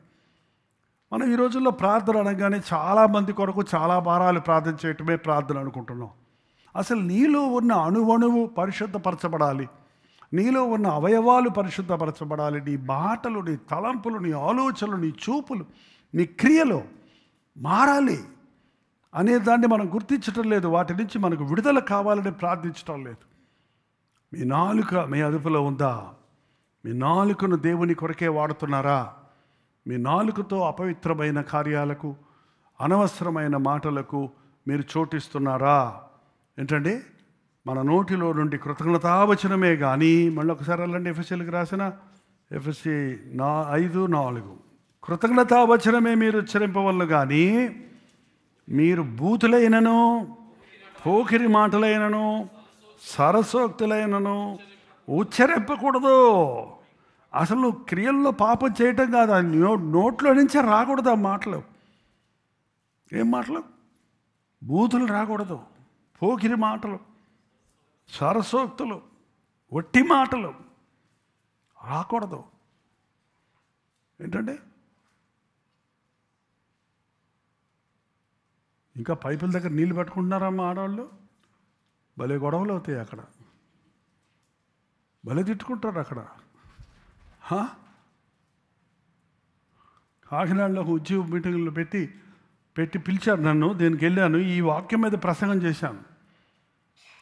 మనం ఈ రోజుల్లో ప్రార్థన అనగానే చాలామంది కొరకు చాలా భారాలు ప్రార్థన చేయటమే ప్రార్థన అనుకుంటున్నాం. అసలు నీలో ఉన్న అణువణువు పరిశుద్ధపరచబడాలి, నీలో ఉన్న అవయవాలు పరిశుద్ధపరచబడాలి. నీ మాటలు, నీ తలంపులు, నీ ఆలోచనలు, నీ చూపులు, నీ క్రియలు మారాలి అనే దాన్ని మనం గుర్తించటం లేదు. వాటి నుంచి మనకు విడుదల కావాలని ప్రార్థించటం లేదు. మీ నాలుక మీ అదుపులో ఉందా? మీ నాలుకను దేవుని కొరకే వాడుతున్నారా? మీ నాలుకతో అపవిత్రమైన కార్యాలకు, అనవసరమైన మాటలకు మీరు చోటిస్తున్నారా? ఏంటండి, మన నోటిలో నుండి కృతజ్ఞతావచనమే కానీ, మళ్ళీ ఒకసారి వెళ్ళండి ఎఫెసీలకు రాసిన ఎఫెసీ 5:4, కృతజ్ఞతావచనమే మీరు ఉచ్చరింపవలను కానీ మీరు బూతులైనను, పోకిరి మాటలైనను, సరసోక్తులైనను ఉచ్చరింపకూడదు. అసలు నువ్వు క్రియల్లో పాపం చేయటం కాదు, నోట్లో నుంచే రాకూడదు ఆ మాటలు. ఏం మాటలు? బూతులు రాకూడదు, పోకిరి మాటలు, సరసోక్తులు, ఒట్టి మాటలు రాకూడదు. ఏంటంటే ఇంకా పైపుల దగ్గర నీళ్ళు పెట్టుకుంటున్నారమ్మా ఆడవాళ్ళు. భలే గొడవలు అవుతాయి అక్కడ, భలే తిట్టుకుంటారు అక్కడ. కాకినాడలో ఒక ఉద్యోగ మీటింగ్లో పెట్టి పిలిచారు నన్ను. దీనికి వెళ్ళాను, ఈ వాక్యం మీద ప్రసంగం చేశాను.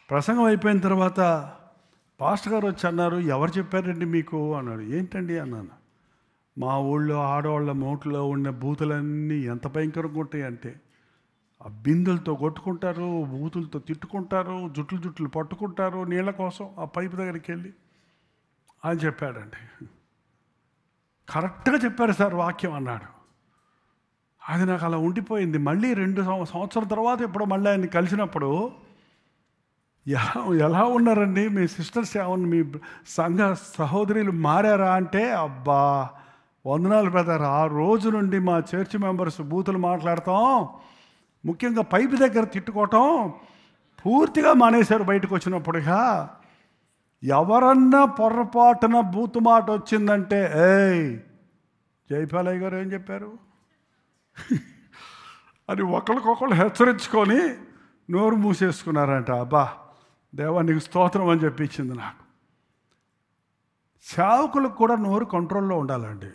ప్రసంగం అయిపోయిన తర్వాత పాస్టర్ గారు వచ్చి అన్నారు, ఎవరు చెప్పారండి మీకు అన్నాడు. ఏంటండి అన్నాను. మా ఊళ్ళో ఆడవాళ్ళ నోట్లో ఉన్న బూతులన్నీ ఎంత భయంకరంగా ఉంటాయి అంటే, ఆ బిందులతో కొట్టుకుంటారు, బూతులతో తిట్టుకుంటారు, జుట్లు పట్టుకుంటారు నీళ్ళ కోసం ఆ పైపు దగ్గరికి వెళ్ళి అని చెప్పాడండి. కరెక్ట్గా చెప్పారు సార్ వాక్యం అన్నాడు. అది నాకు అలా ఉండిపోయింది. మళ్ళీ 2 సంవత్సరాల తర్వాత ఎప్పుడో మళ్ళీ ఆయన్ని కలిసినప్పుడు, ఎలా ఉన్నారండి మీ సిస్టర్స్, ఏమన్నా మీ సంఘ సహోదరులు మారారా అంటే, అబ్బా వందనాలు బ్రదర్, ఆ రోజు నుండి మా చర్చ్ మెంబర్స్ బూతులు మాట్లాడతాం, ముఖ్యంగా పైపు దగ్గర తిట్టుకోవటం పూర్తిగా మానేశారు. బయటకు వచ్చినప్పుడుగా ఎవరన్నా పొరపాటున బూతు మాట వచ్చిందంటే, ఏయ్ జైపాలయ్య గారు ఏం చెప్పారు అని ఒకరికొకళ్ళు హెచ్చరించుకొని నోరు మూసేసుకున్నారంట. అబ్బా దేవానికి స్తోత్రం అని చెప్పించింది నాకు. సేవకులకు కూడా నోరు కంట్రోల్లో ఉండాలండి.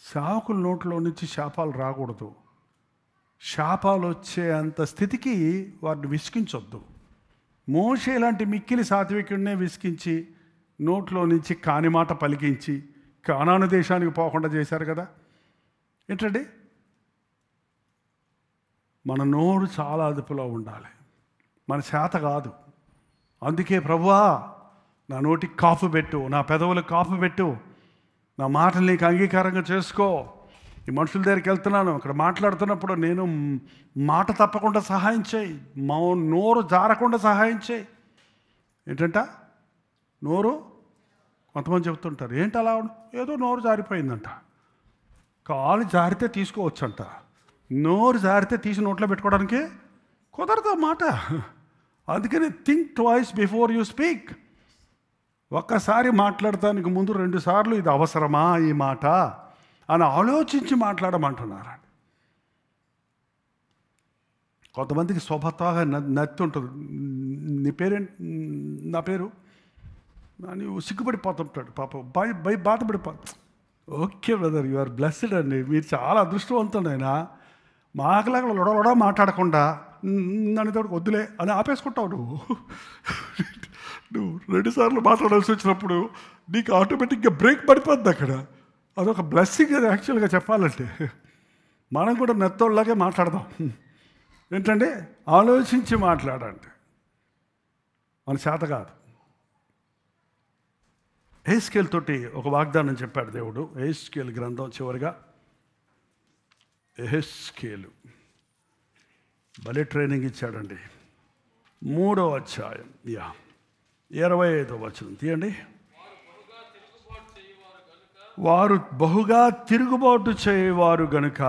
సేవకుల నోట్లో నుంచి శాపాలు రాకూడదు. శాపాలు వచ్చే అంత స్థితికి వారిని విసికించొద్దు. మోషే లాంటి మిక్కిలి సాత్వికుడినే విసికించి నోట్లో నుంచి కాని మాట పలికించి కానాను దేశానికి పోకుండా చేశారు కదా. ఏంటండి, మన నోరు చాలా అదుపులో ఉండాలి. మన చేత కాదు. అందుకే ప్రభువా నా నోటికి కాపు పెట్టు, నా పెదవులకు కాపు పెట్టు, నా మాటలు నీకు అంగీకారంగా చేసుకో. ఈ మనుషుల దగ్గరికి వెళ్తున్నాను, అక్కడ మాట్లాడుతున్నప్పుడు నేను మాట తప్పకుండా సహాయం చేయి, నోరు జారకుండా సహాయం చేయి. ఏంటంట నోరు, కొంతమంది చెప్తుంటారు ఏంటి అలా, ఏదో నోరు జారిపోయిందంట. కాలు జారితే తీసుకోవచ్చంట, నోరు జారితే తీసి నోట్లో పెట్టుకోవడానికి కుదరదు మాట. అందుకని think twice before you speak. ఒక్కసారి మాట్లాడటానికి ముందు 2 సార్లు ఇది అవసరమా ఈ మాట అని ఆలోచించి మాట్లాడమంటున్నారు. కొంతమందికి స్వభావంగా నత్తి ఉంటుంది. నీ పేరేంటి, నా పేరు అని సిగ్గుపడిపోతుంటాడు పాపం, బాధపడిపో. Okay brother, you are blessed అండి, మీరు చాలా అదృష్టవంతుడు. ఆయన మాకలాగా లొడలొడ మాట్లాడకుండా దానితో వద్దులే అని ఆపేసుకుంటావు. నువ్వు 2 సార్లు మాట్లాడాల్సి వచ్చినప్పుడు నీకు ఆటోమేటిక్గా బ్రేక్ పడిపోద్ది అక్కడ. అదొక బ్లెస్సింగ్ అది యాక్చువల్గా చెప్పాలంటే. మనం కూడా నెత్తోళ్ళలాగే మాట్లాడదాం. ఏంటంటే ఆలోచించి మాట్లాడండి, మన చేత కాదు. ఎహెజ్కేలు తోటి ఒక వాగ్దానం చెప్పాడు దేవుడు. ఎహెజ్కేలు గ్రంథం చివరిగా, ఎహెజ్కేలు భలే ట్రైనింగ్ ఇచ్చాడండి. 3వ అధ్యాయం 25వ వచనం తీయండి. వారు బహుగా తిరుగుబాటు చేయవారు గనుక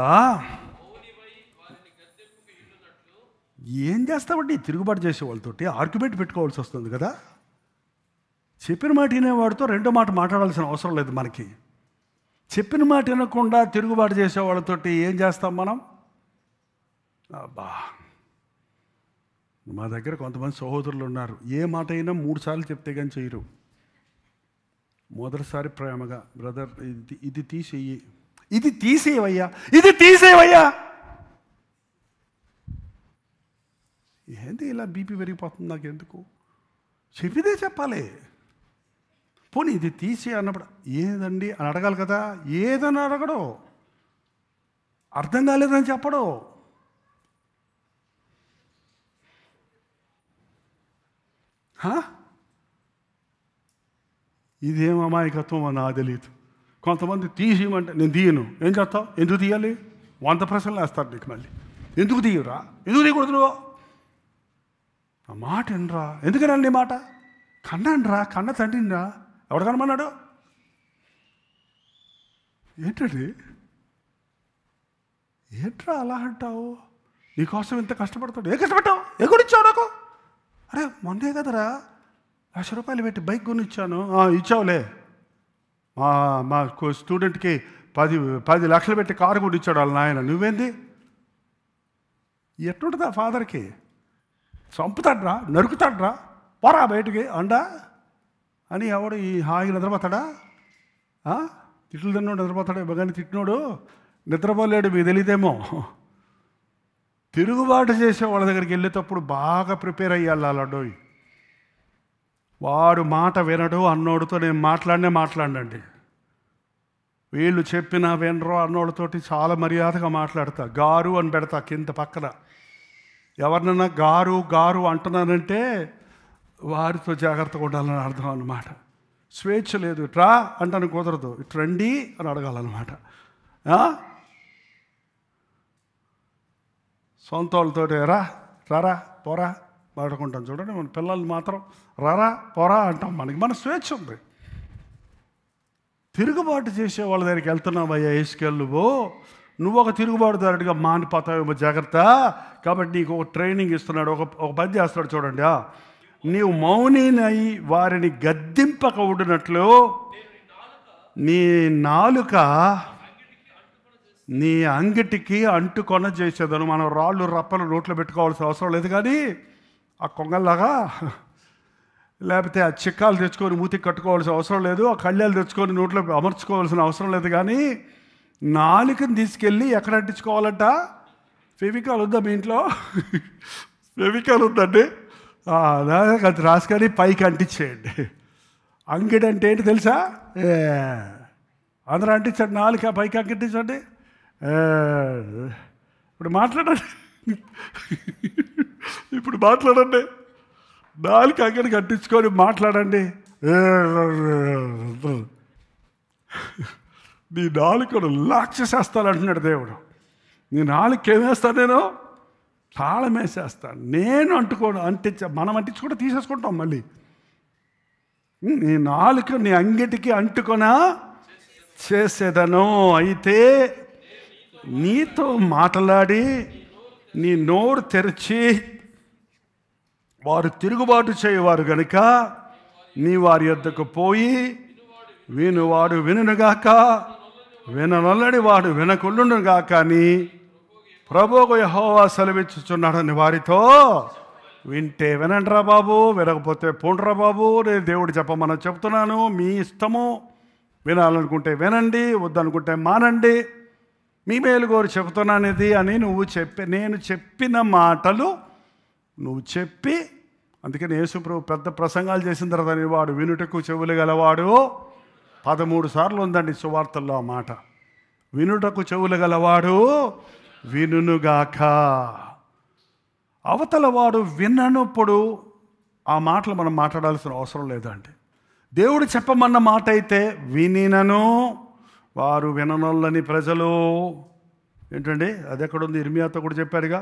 ఏం చేస్తామండి, తిరుగుబాటు చేసే వాళ్ళతోటి ఆర్గ్యుమెంట్ పెట్టుకోవాల్సి వస్తుంది కదా. చెప్పిన మాట వినేవాడితో 2వ మాట మాట్లాడాల్సిన అవసరం లేదు మనకి. చెప్పిన మాట వినకుండా తిరుగుబాటు చేసే వాళ్ళతోటి ఏం చేస్తాం మనం? అబ్బా, మా దగ్గర కొంతమంది సహోదరులు ఉన్నారు, ఏ మాట అయినా 3 సార్లు చెప్తే కానీ చేయరు. మొదటిసారి ప్రేమగా, బ్రదర్ ఇది తీసేయి, ఇది తీసేవయ్యా, ఇది తీసేవయ్యా. ఏంటి ఇలా బీపీ పెరిగిపోతుంది నాకు, ఎందుకు? చెప్పిదే చెప్పాలి. పోనీ ఇది తీసి అన్నప్పుడు ఏదండి అని అడగాలి కదా. ఏదని అడగడు, అర్థం కాలేదని చెప్పడు. ఇదేం అమాయకత్వం అని నాకు తెలియదు. కొంతమంది తీసేయమంటే నేను తీయను. ఏం చేస్తావు? ఎందుకు తీయాలి? 100 ప్రశ్నలు వేస్తారు నీకు. మళ్ళీ ఎందుకు తీయరా, ఎందుకు తీయకూడదు నువ్వు? ఆ మాట వినరా, ఎందుకనండి మాట? కన్నాండ్రా, కన్న తండ్రిరా, ఎవడు కనమన్నాడు? ఏంటండి, ఏంట్రా అలా అంటావు? నీకోసం ఇంత కష్టపడతాడు. ఏ కష్టపడ్డావు? ఏ కొనిచ్చావు నాకు? అరే మొన్నే కదరా 1,00,000 రూపాయలు పెట్టి బైక్ కొనిచ్చాను. ఇచ్చావులే. మా స్టూడెంట్కి 10 లక్షలు పెట్టి కారు కొనిచ్చాడు వాళ్ళ నాయన. నువ్వేంది? ఎట్లుంటుంది ఆ ఫాదర్కి? చంపుతాడ్రా, నరుకుతాడ్రా, పోరా బయటికి అండా అని ఎవడు ఈ హాయిగా నిద్రపోతాడా? తిట్లు తిన్నోడు నిద్రపోతాడు, కానీ తిట్టినోడు నిద్రపోలేడు. మీకు తెలియదేమో. తిరుగుబాటు చేసే వాళ్ళ దగ్గరికి వెళ్ళేటప్పుడు బాగా ప్రిపేర్ అయ్యాలి. అలాడోయ్, వాడు మాట వినడు అన్నోడితో నేను మాట్లాడండి. వీళ్ళు చెప్పినా వినరు అన్నోడితోటి చాలా మర్యాదగా మాట్లాడతా. గారు అని పెడతా కింద పక్కన. ఎవరినైనా గారు అంటున్నానంటే వారితో జాగ్రత్తగా ఉండాలని అర్థం అన్నమాట. స్వేచ్ఛ లేదు. ఇట్రా అంటాను కుదరదు, ఇటు రండి అని అడగాలన్నమాట. సొంత వాళ్ళతో రారా పోరా మాట్లాడుకుంటాం. చూడండి, మన పిల్లల్ని మాత్రం రారా పోరా అంటాం. మన స్వేచ్ఛ ఉంది. తిరుగుబాటు చేసే వాళ్ళ దగ్గరికి వెళ్తున్నావయ్యా ఎస్కేల్, నువ్వు ఒక తిరుగుబాటుదారుడిగా మానిపోతావేమో, జాగ్రత్త. కాబట్టి నీకు ఒక ట్రైనింగ్ ఇస్తున్నాడు, ఒక పని చేస్తాడు. చూడండి, నీవు మౌనినై వారిని గద్దింపక ఉండినట్లు నీ నాలుక నీ అంగిటికి అంటుకొన చేసేదను. మనం రాళ్ళు రప్పలు నోట్లో పెట్టుకోవాల్సిన అవసరం లేదు, కానీ ఆ కొంగల్లాగా, లేకపోతే ఆ చిక్కాలు తెచ్చుకొని మూతికి కట్టుకోవాల్సిన అవసరం లేదు, ఆ కళ్ళాలు తెచ్చుకొని నోట్లో అమర్చుకోవాల్సిన అవసరం లేదు. కానీ నాలుకని తీసుకెళ్ళి ఎక్కడ అంటించుకోవాలంట? ఫెవికాల్ ఉందా మీ ఇంట్లో? ఫెవికాల్ ఉందండి, అది రాసుకొని పైకి అంటించేయండి. అంగిడి అంటే ఏంటి తెలుసా? అందరూ అంటించండి, నాలుక పైకి అంటించండి. ఇప్పుడు మాట్లాడండి, నాలుక అంగడికి అంటించుకొని మాట్లాడండి. నీ నాలుకను లాక్షసేస్తానంటున్నాడు దేవుడు. నీ నాలుక ఏమేస్తాను? నేను తాళం వేసేస్తాను. నేను మనం అంటించుకుంటే తీసేసుకుంటాం మళ్ళీ. నీ నాలుక నీ అంగిటికి అంటుకొన చేసేదను. అయితే నీతో మాట్లాడి నీ నోరు తెరిచి వారు తిరుగుబాటు చేయవారు గనుక నీ వారి యొద్దకు పోయి వినువాడు వినుగాక, విననొల్లని వాడు వినకుండుగాక అని ప్రభువు యెహోవా సెలవిచ్చుచున్నాడని వారితో వింటే వినండిరా బాబు, వినకపోతే పోండ్రా బాబు. నేను దేవుడు చెప్పమని చెప్తున్నాను, మీ ఇష్టము. వినాలనుకుంటే వినండి, వద్దనుకుంటే మానండి, మీ మేలు కోరి చెప్తున్నానిది అని నేను చెప్పిన మాటలు నువ్వు చెప్పి. అందుకని యేసుప్రభు పెద్ద ప్రసంగాలు చేసిన తర్వాత వాడు వినుటకు చెవులు గలవాడు 13 సార్లు ఉందండి సువార్తల్లో ఆ మాట. వినుటకు చెవులు గలవాడు వినుగాక. అవతల వాడు విన్నప్పుడు ఆ మాటలు మనం మాట్లాడాల్సిన అవసరం లేదండి. దేవుడు చెప్పమన్న మాట అయితే వినినను వారు విననొల్లని ప్రజలు. ఏంటండి అది ఎక్కడుంది? ఇర్మియాతో కూడా చెప్పాడుగా,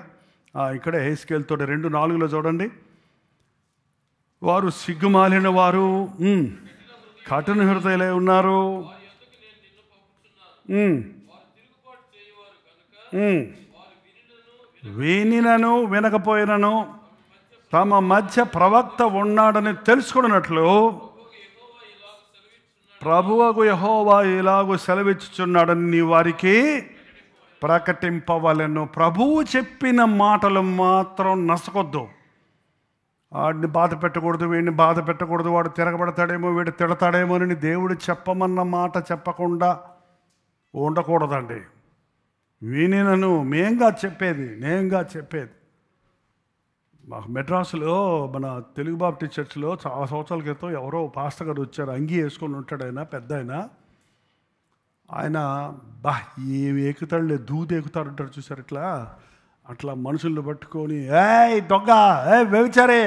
ఇక్కడే హెస్కేల్తో 2:4 చూడండి. వారు సిగ్గుమాలిన వారు, కఠిన హృదయులై ఉన్నారు. వినినను వినకపోయినను తమ మధ్య ప్రవక్త ఉన్నాడని తెలుసుకున్నట్లు ప్రభువగు యెహోవా ఇలాగు సెలవిచ్చుచున్నాడని నీ వారికి ప్రకటింపవలెను. ప్రభువు చెప్పిన మాటలు మాత్రం నసకొద్దు. వాడిని బాధ పెట్టకూడదు, వీడిని బాధ పెట్టకూడదు, వాడు తిరగబడతాడేమో, వీడు తిడతాడేమో అని దేవుడు చెప్పమన్న మాట చెప్పకుండా ఉండకూడదండి. వినినను నేనుగా చెప్పేది. మాకు మెడ్రాసులో మన తెలుగు బాప్టిస్ట్ చర్చ్లో చాలా సంవత్సరాల క్రితం ఎవరో పాస్టర్ గారు వచ్చారు. అంగీ వేసుకొని ఉంటాడు ఆయన, పెద్ద ఆయన ఏమి ఎక్కుతాడులే, దూది ఎక్కుతారంటారు చూసారు, అట్లా మనుషులను పట్టుకొని దొంగ, వ్యభిచారి,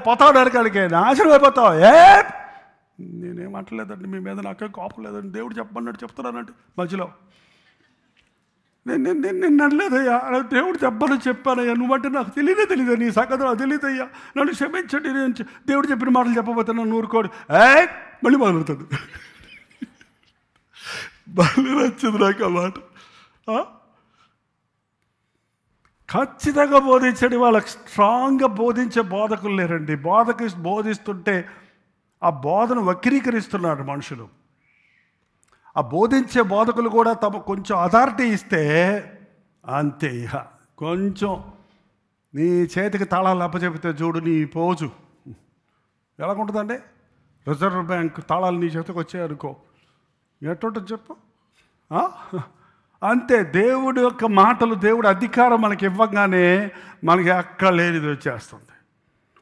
పోతాడు అరకాడికి, నాశనం అయిపోతావు. నేనేమంటలేదండి, మీ మీద నాకేం కోపం లేదండి, దేవుడు చెప్పమన్నాడు చెప్తున్నానండి. మధ్యలో నేను అనలేదయ్యా, దేవుడు చెప్పని చెప్పానయ్యా, నువ్వంటే నాకు తెలియదు, నీ సంగతి నాకు తెలియదయ్యా, నన్ను క్షమించండి, నేను దేవుడు చెప్పిన మాటలు చెప్పబోతే నన్ను ఊరుకోడు. మళ్ళీ మొదలుతుంది. మళ్ళీ నచ్చింది నాకు ఆ మాట. ఖచ్చితంగా బోధించండి. వాళ్ళకి స్ట్రాంగ్గా బోధించే బోధకులు లేరండి. బోధిస్తుంటే ఆ బోధను వక్రీకరిస్తున్నాడు మనుషులు. ఆ బోధించే బోధకులు కూడా తమ కొంచెం అథారిటీ ఇస్తే అంతే. ఇక కొంచెం నీ చేతికి తాళాలు అప్పచెపితే చూడు నీ పోజు ఎలాగుంటుందండి. రిజర్వ్ బ్యాంక్ తాళాలు నీ చేతికి వచ్చాయనుకో, ఎట్టుంటుంది చెప్పు. అంతే. దేవుడి యొక్క మాటలు, దేవుడి అధికారం మనకి ఇవ్వగానే మనకి ఎక్కడ లేనిది వచ్చేస్తుంది.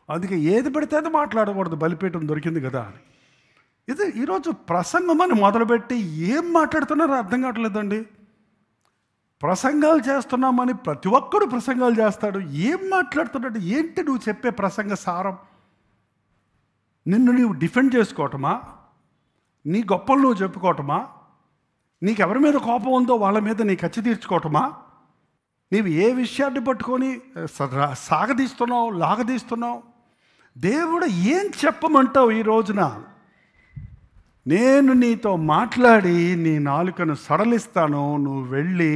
అందుకే ఏది పడితే అది మాట్లాడకూడదు, బలిపీఠం దొరికింది కదా అని. ఇది ఈరోజు ప్రసంగం అని మొదలుపెట్టి ఏం మాట్లాడుతున్నారో అర్థం కావట్లేదండి. ప్రసంగాలు చేస్తున్నామని ప్రతి ఒక్కడు ప్రసంగాలు చేస్తాడు. ఏం మాట్లాడుతున్నాడు? ఏంటి నువ్వు చెప్పే ప్రసంగ సారం? నిన్ను నీవు డిఫెండ్ చేసుకోవటమా? నీ గొప్పలు నువ్వు చెప్పుకోవటమా? నీకెవరి మీద కోపం ఉందో వాళ్ళ మీద నీ కచ్చి తీర్చుకోవటమా? నీవు ఏ విషయాన్ని పట్టుకొని సాగదీస్తున్నావు, లాగదీస్తున్నావు? దేవుడు ఏం చెప్పమంటావు ఈ రోజున? నేను నీతో మాట్లాడి నీ నాలుకను సడలిస్తాను, నువ్వు వెళ్ళి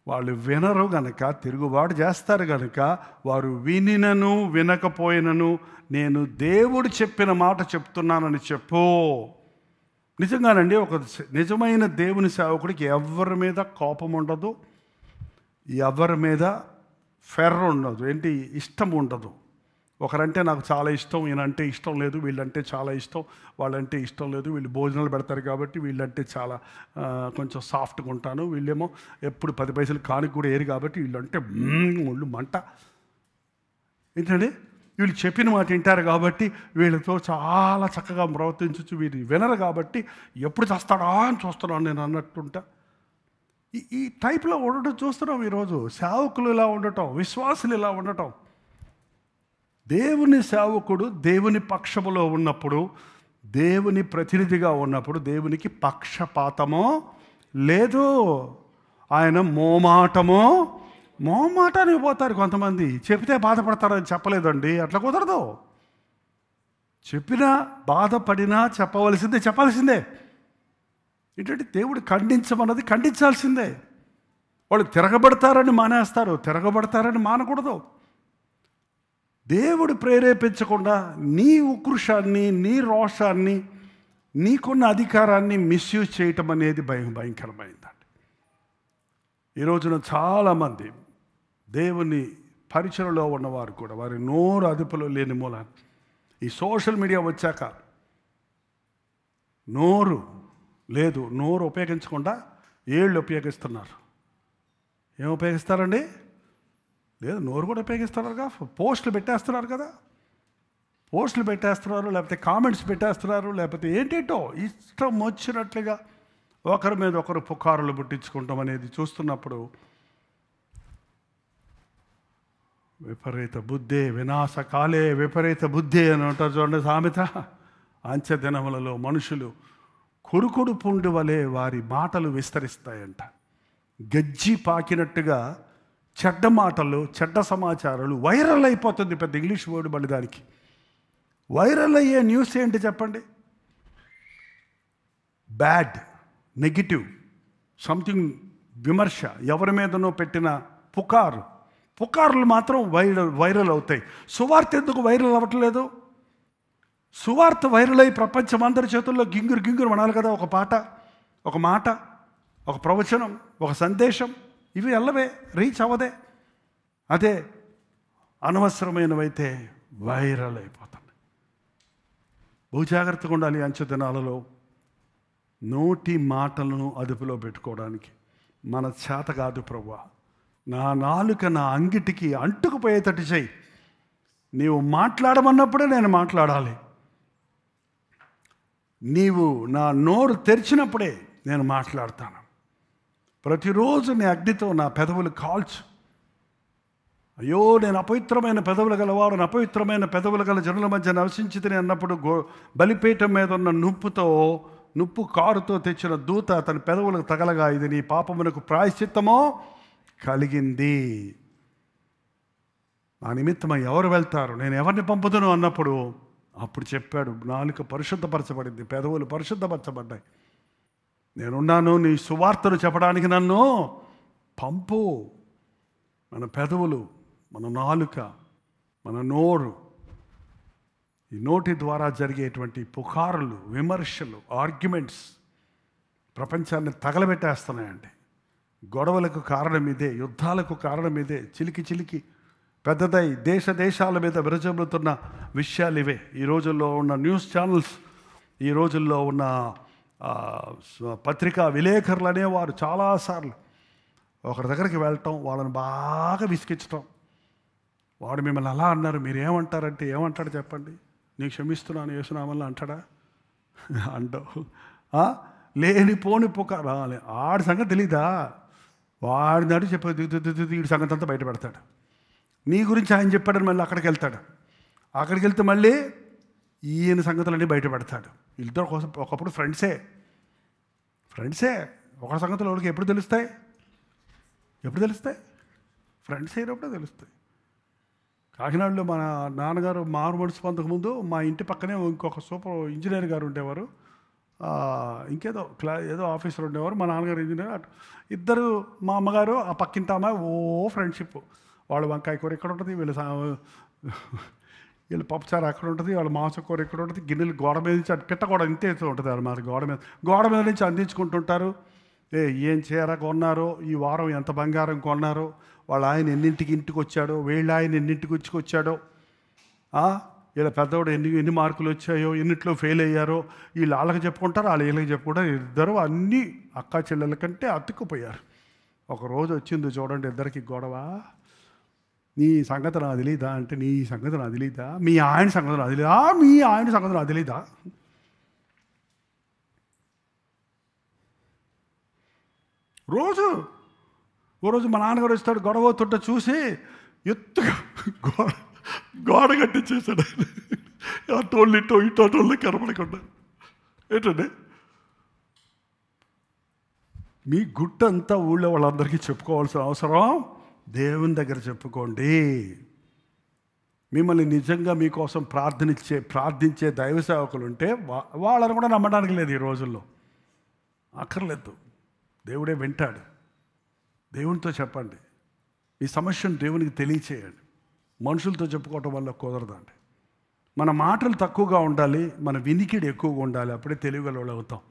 వాళ్ళు వినరు గనక, తిరుగుబాటు చేస్తారు గనక, వారు వినినను వినకపోయినను నేను దేవుడు చెప్పిన మాట చెప్తున్నానని చెప్పు. నిజంగానండి, ఒక నిజమైన దేవుని సేవకుడికి ఎవరి మీద కోపం ఉండదు, ఎవరి మీద ఫెర్ర ఉండదు, ఏంటి ఇష్టం ఉండదు. ఒకరంటే నాకు చాలా ఇష్టం, ఈయనంటే ఇష్టం లేదు, వీళ్ళంటే చాలా ఇష్టం, వాళ్ళంటే ఇష్టం లేదు, వీళ్ళు భోజనాలు పెడతారు కాబట్టి వీళ్ళంటే చాలా కొంచెం సాఫ్ట్గా ఉంటాను, వీళ్ళేమో ఎప్పుడు 10 పైసలు కానికి కూడా ఏరు కాబట్టి వీళ్ళంటే ఒళ్ళు మంట. ఏంటండి, వీళ్ళు చెప్పిన మాట వింటారు కాబట్టి వీళ్ళతో చాలా చక్కగా ప్రవర్తించవచ్చు, వీళ్ళు వినరు కాబట్టి ఎప్పుడు చేస్తాడా అని చూస్తున్నాను నేను అన్నట్టుంటా. ఈ టైప్లో ఉండటం చూస్తున్నాం ఈరోజు. సేవకులు ఇలా ఉండటం, విశ్వాసులు ఇలా ఉండటం. దేవుని సేవకుడు దేవుని పక్షములో ఉన్నప్పుడు, దేవుని ప్రతినిధిగా ఉన్నప్పుడు దేవునికి పక్షపాతమో లేదు. ఆయన మోమాటానికి పోతారు కొంతమంది. చెప్తే బాధపడతారని చెప్పలేదండి, అట్లా కుదరదు. చెప్పినా బాధపడినా చెప్పాల్సిందే. ఏంటంటే దేవుడు ఖండించమన్నది ఖండించాల్సిందే. వాళ్ళు తిరగబడతారని మానేస్తారు, తిరగబడతారని మానకూడదు. దేవుడు ప్రేరేపించకుండా నీ ఉక్రోషాన్ని, నీ రోషాన్ని, నీకున్న అధికారాన్ని మిస్యూజ్ చేయటం అనేది భయంకరమైందండి. ఈ రోజున చాలామంది దేవుని పరిచయలో ఉన్నవారు కూడా వారి నోరు అదుపులో లేని మూలాన ఈ సోషల్ మీడియా వచ్చాక నోరు ఉపయోగించకుండా ఏళ్ళు ఉపయోగిస్తున్నారు. ఏం ఉపయోగిస్తారండి? లేదు, నోరు కూడా ఉపయోగిస్తున్నారు. పోస్టులు పెట్టేస్తున్నారు కదా, పోస్టులు పెట్టేస్తున్నారు, లేకపోతే కామెంట్స్ పెట్టేస్తున్నారు, లేకపోతే ఏంటేంటో ఇష్టం వచ్చినట్లుగా ఒకరి మీద ఒకరు పుకారులు పుట్టించుకుంటాం అనేది చూస్తున్నప్పుడు విపరీత బుద్ధే వినాశకాలే విపరీత బుద్ధి అని అంటారు చూడండి సామెత. అంచె దినములలో మనుషులు కురుకుడు పుండు వలె వారి మాటలు విస్తరిస్తాయంట. గజ్జి పాకినట్టుగా చెడ్డ మాటలు, చెడ్డ సమాచారాలు వైరల్ అయిపోతుంది. పెద్ద ఇంగ్లీష్ వర్డ్ మళ్ళీ దానికి. వైరల్ అయ్యే న్యూస్ ఏంటి చెప్పండి? బ్యాడ్, నెగిటివ్, సంథింగ్, విమర్శ, ఎవరి మీదనో పెట్టిన పుకార్లు మాత్రం వైరల్ అవుతాయి. సువార్త ఎందుకు వైరల్ అవ్వట్లేదు? సువార్త వైరల్ అయ్యి ప్రపంచం అందరి చేతుల్లో గింగురు అనాలి కదా. ఒక పాట, ఒక మాట, ఒక ప్రవచనం, ఒక సందేశం, ఇవి వెళ్ళవే, రీచ్ అవ్వదే. అదే అనవసరమైనవైతే వైరల్ అయిపోతుంది. బహు జాగ్రత్తగా ఉండాలి అంచె దినాలలో. నోటి మాటలను అదుపులో పెట్టుకోవడానికి మన చేత కాదు ప్రభువా. నా నాలుక నా అంగిటికి అంటుకుపోయేటట్టు చెయ్యి. నీవు మాట్లాడమన్నప్పుడే నేను మాట్లాడాలి. నీవు నా నోరు తెరిచినప్పుడే నేను మాట్లాడతాను. ప్రతిరోజు నీ అగ్నితో నా పెదవులు కాల్చు. అయ్యో, నేను అపవిత్రమైన పెదవులు గలవాడు, అపవిత్రమైన పెదవులు గల జనుల మధ్య నివసించితిని అన్నప్పుడు బలిపీఠం మీద ఉన్న నుప్పు కారుతో తెచ్చిన దూత అతని పెదవులకు తగలగా ఇది నీ పాపమునకు ప్రాయశ్చిత్తమో కలిగింది. నా నిమిత్తమై ఎవరు వెళ్తారు, నేను ఎవరిని పంపుదును అన్నప్పుడు అప్పుడు చెప్పాడు, నాలుక పరిశుద్ధపరచబడింది, పెదవులు పరిశుద్ధపరచబడ్డాయి. నేనున్నాను నీ సువార్తను చెప్పడానికి, నన్ను పంపు. మన పెదవులు, మన నాలుక, మన నోరు, ఈ నోటి ద్వారా జరిగేటువంటి పుకారులు, విమర్శలు, ఆర్గ్యుమెంట్స్ ప్రపంచాన్ని తగలబెట్టేస్తున్నాయండి. గొడవలకు కారణం ఇదే, యుద్ధాలకు కారణం ఇదే. చిలికి పెద్దదై దేశాల మీద విరజమ్ముతున్న విషయాలు ఇవే. ఈ రోజుల్లో ఉన్న న్యూస్ ఛానల్స్, ఈ రోజుల్లో ఉన్న పత్రికా విలేకరులు అనేవారు చాలాసార్లు ఒకరి దగ్గరికి వెళ్ళటం, వాళ్ళని బాగా విసిగించటం. వాడు మిమ్మల్ని అలా అన్నారు, మీరు ఏమంటారంటే ఏమంటాడు చెప్పండి? నీకు క్షమిస్తున్నాను యేసునామములో అంటాడా? అంటావు. లేనిపోని పుకారు. ఆడి సంగతి తెలీదా? వాడిని అడిగి చెప్పేది వీడి సంగతి అంతా బయట పెడతాడు. నీ గురించి ఆయన చెప్పాడని మళ్ళీ అక్కడికి వెళ్తాడు. అక్కడికి వెళ్తే మళ్ళీ ఈయన సంగతులన్నీ బయట పెడతాడు. వీళ్ళిద్దరు కోసం ఒకప్పుడు ఫ్రెండ్సే. ఒకరి సంగతులు వాళ్ళకి ఎప్పుడు తెలుస్తాయి? ఎప్పుడు తెలుస్తాయి? ఫ్రెండ్స్ అయినప్పుడే తెలుస్తాయి. కాకినాడలో మన నాన్నగారు మారు మనసు పొందకముందు మా ఇంటి పక్కనే ఇంకొక సూపర్ ఇంజనీర్ గారు ఉండేవారు. ఇంకేదో ఏదో ఆఫీసర్ ఉండేవారు. మా నాన్నగారు ఇంజనీర్. ఇద్దరు మా అమ్మగారు ఆ పక్కింటి అమ్మాయి ఫ్రెండ్షిప్. వాళ్ళు వంకాయ కూర ఇక్కడ ఉంటుంది, వీళ్ళు పప్పుచారు అక్కడ ఉంటుంది, వాళ్ళ మాంసం కూర ఇక్కడ ఉంటుంది. గిన్నెలు గోడ మీద నుంచి అటు పిట్ట కూడా ఇంతే ఉంటుంది అన్నమాట. గోడ మీద నుంచి అందించుకుంటుంటారు. ఏం చీర కొన్నారో, ఈ వారం ఎంత బంగారం కొన్నారో, వాళ్ళ ఆయన ఇంటికి వచ్చాడో, వీళ్ళ ఆయన ఎన్నింటికి వచ్చాడో, వీళ్ళ పెద్దవాడు ఎన్ని మార్కులు వచ్చాయో, ఎన్నిట్లో ఫెయిల్ అయ్యారో, వీళ్ళు వాళ్ళకి చెప్పుకుంటారు, వాళ్ళు వీళ్ళకి చెప్పుకుంటారు. ఇద్దరు అన్నీ అక్కా చెల్లెల కంటే అతుక్కుపోయారు. ఒకరోజు వచ్చింది చూడండి ఇద్దరికి గొడవ. నీ సంగతి నాకు తెలీదా అంటే, నీ సంగతి నాకు తెలీదా, మీ ఆయన సంగతి నాకు తెలీదా, మీ ఆయన సంగతి నాకు తెలీదా. ఓ రోజు మా నాన్నగారు వస్తాడు, గొడవ తొట్ట చూసి ఎత్తుగా గోడ కట్టించేసాడు. అటోళ్ళు ఇటోళ్ళు కనపడకుండా. ఏంటండి, మీ గుట్టంతా ఊళ్ళో వాళ్ళందరికీ చెప్పుకోవాల్సిన అవసరం దేవుని దగ్గర చెప్పుకోండి. మిమ్మల్ని నిజంగా మీకోసం ప్రార్థించే దైవ సేవకులు ఉంటే వాళ్ళని కూడా నమ్మడానికి లేదు ఈ రోజుల్లో. అక్కర్లేదు, దేవుడే వింటాడు. దేవునితో చెప్పండి, ఈ సమస్యను దేవునికి తెలియచేయండి. మనుషులతో చెప్పుకోవటం వల్ల కుదరదండి. మన మాటలు తక్కువగా ఉండాలి, మన వినికిడి ఎక్కువగా ఉండాలి. అప్పుడే తెలివిగలవాడు అవుతాం.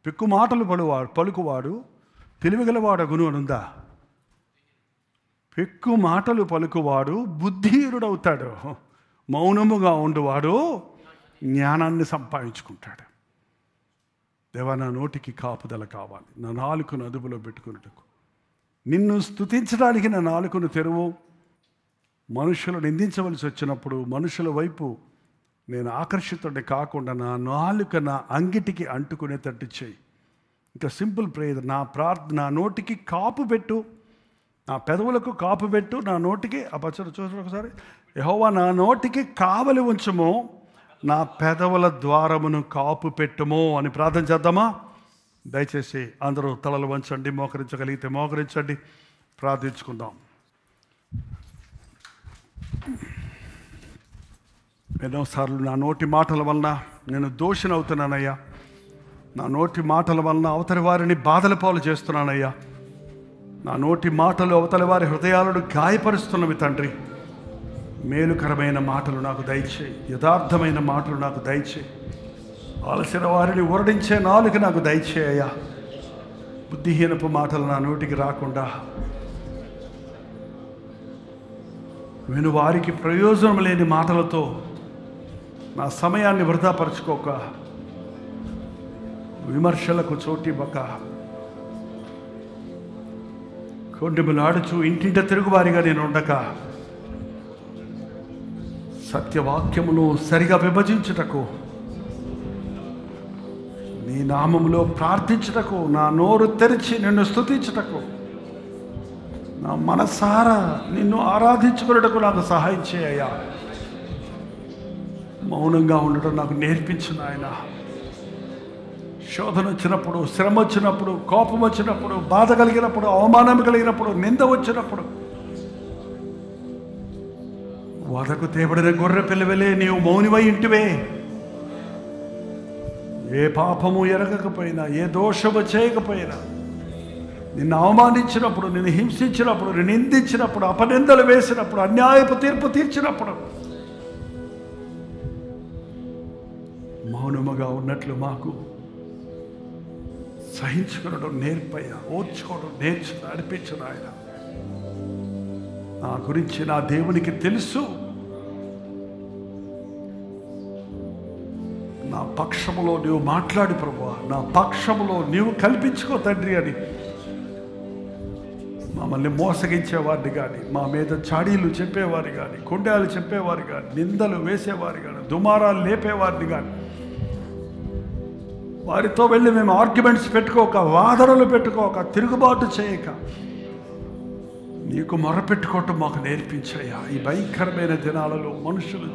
పెక్కు మాటలు పలుకువాడు తెలివిగలవాడగును అనుందా? పెక్కు మాటలు పలుకువాడు బుద్ధిహీనుడవుతాడు, మౌనముగా ఉండువాడు జ్ఞానాన్ని సంపాదించుకుంటాడు. దేవా, నా నోటికి కాపుదల కావాలి, నా నాలుకను అదుపులో పెట్టుకున్నట్టుకు. నిన్ను స్తుతించడానికి నా నాలుకను తెరువు. మనుషులు నిందించవలసి వచ్చినప్పుడు మనుషుల వైపు నేను ఆకర్షితుడిని కాకుండా నా నాలుక నా అంగిటికి అంటుకునేటట్టు చేయి. ఇంకా సింపుల్ ప్రేయర్. నా నోటికి కాపు పెట్టు, నా పెదవులకు కాపు పెట్టు, నా నోటికి ఆ పచ్చడి చూసిన ఒకసారి. యెహోవా, నా నోటికి కావలి ఉంచుము, నా పెదవుల ద్వారమును కాపు పెట్టుము అని ప్రార్థన చేద్దామా? దయచేసి అందరూ తలలు వంచండి, మోకరించగలిగితే మోకరించండి, ప్రార్థించుకుందాం. ఎన్నోసార్లు నా నోటి మాటల వలన నేను దోషిని అవుతున్నానయ్యా. నా నోటి మాటల వలన అవతలి వారిని బాధల పాలు చేస్తున్నానయ్యా. నా నోటి మాటలు అవతలి వారి హృదయాలను గాయపరుస్తున్నవి తండ్రి. మేలుకరమైన మాటలు నాకు దయచేయి, యథార్థమైన మాటలు నాకు దయచేయి. అలసిన వారిని ఊరడించే నాలుక నాకు దయచేయ్యా. బుద్ధిహీనపు మాటలు నా నోటికి రాకుండా, విను వారికి ప్రయోజనం లేని మాటలతో నా సమయాన్ని వృధాపరచుకోక, విమర్శలకు చోటివ్వక, కొండెములాడుచు ఇంటింట తిరుగువారిగా నేను ఉండక, సత్యవాక్యమును సరిగా విభజించుటకు, నీ నామములో ప్రార్థించుటకు, నా నోరు తెరిచి నిన్ను స్తుతించుటకు, నా మనసారా నిన్ను ఆరాధించుకున్నటకు నాకు సహాయం చేయ్యా. మౌనంగా ఉండటం నాకు నేర్పించు నాయన. శోధన వచ్చినప్పుడు, శ్రమ వచ్చినప్పుడు, కోపం వచ్చినప్పుడు, బాధ కలిగినప్పుడు, అవమానం కలిగినప్పుడు, నింద వచ్చినప్పుడు, వదకు తేబడిన గొర్రె పిల్లవలే నీవు మౌనివై ఇంటివే. ఏ పాపము ఎరగకపోయినా, ఏ దోషము చేయకపోయినా, నిన్ను అవమానించినప్పుడు, నిన్ను హింసించినప్పుడు, నిన్ను నిందించినప్పుడు, అపనిందలు వేసినప్పుడు, అన్యాయపు తీర్పు తీర్చినప్పుడు మౌనముగా ఉన్నట్లు మాకు సహించుకోవడం నేర్పయ్యా. ఓర్చుకోవడం నడిపించు నాయన. నా గురించి నా దేవునికి తెలుసు. నా పక్షములో నీవు మాట్లాడి ప్రభువా, నా పక్షములో నీవు కల్పించుకో తండ్రి అని మమ్మల్ని మోసగించేవారిని కానీ, మా మీద చాడీలు చెప్పేవారు కానీ, కొండాలు చెప్పేవారు కానీ, నిందలు వేసేవారు కానీ, దుమారాలు లేపేవారిని కానీ, వారితో వెళ్ళి మేము ఆర్గ్యుమెంట్స్ పెట్టుకోక, వాదనలు పెట్టుకోక, తిరుగుబాటు చేయక నీకు మొరపెట్టుకోవటం మాకు నేర్పించయ్యా. ఈ భయంకరమైన దినాలలో మనుషులు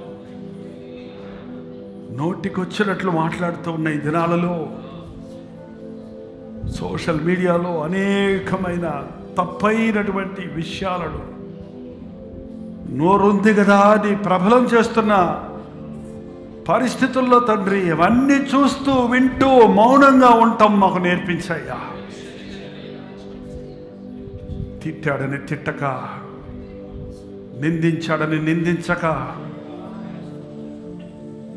నోటికొచ్చినట్లు మాట్లాడుతూ ఉన్న ఈ దినాలలో సోషల్ మీడియాలో అనేకమైన తప్పైనటువంటి విషయాలను నోరుంది కదా అని ప్రబలం చేస్తున్న పరిస్థితుల్లో తండ్రి ఇవన్నీ చూస్తూ వింటూ మౌనంగా ఉంటాం మాకు నేర్పించయ్యా. తిట్టాడని తిట్టక, నిందించాడని నిందించక,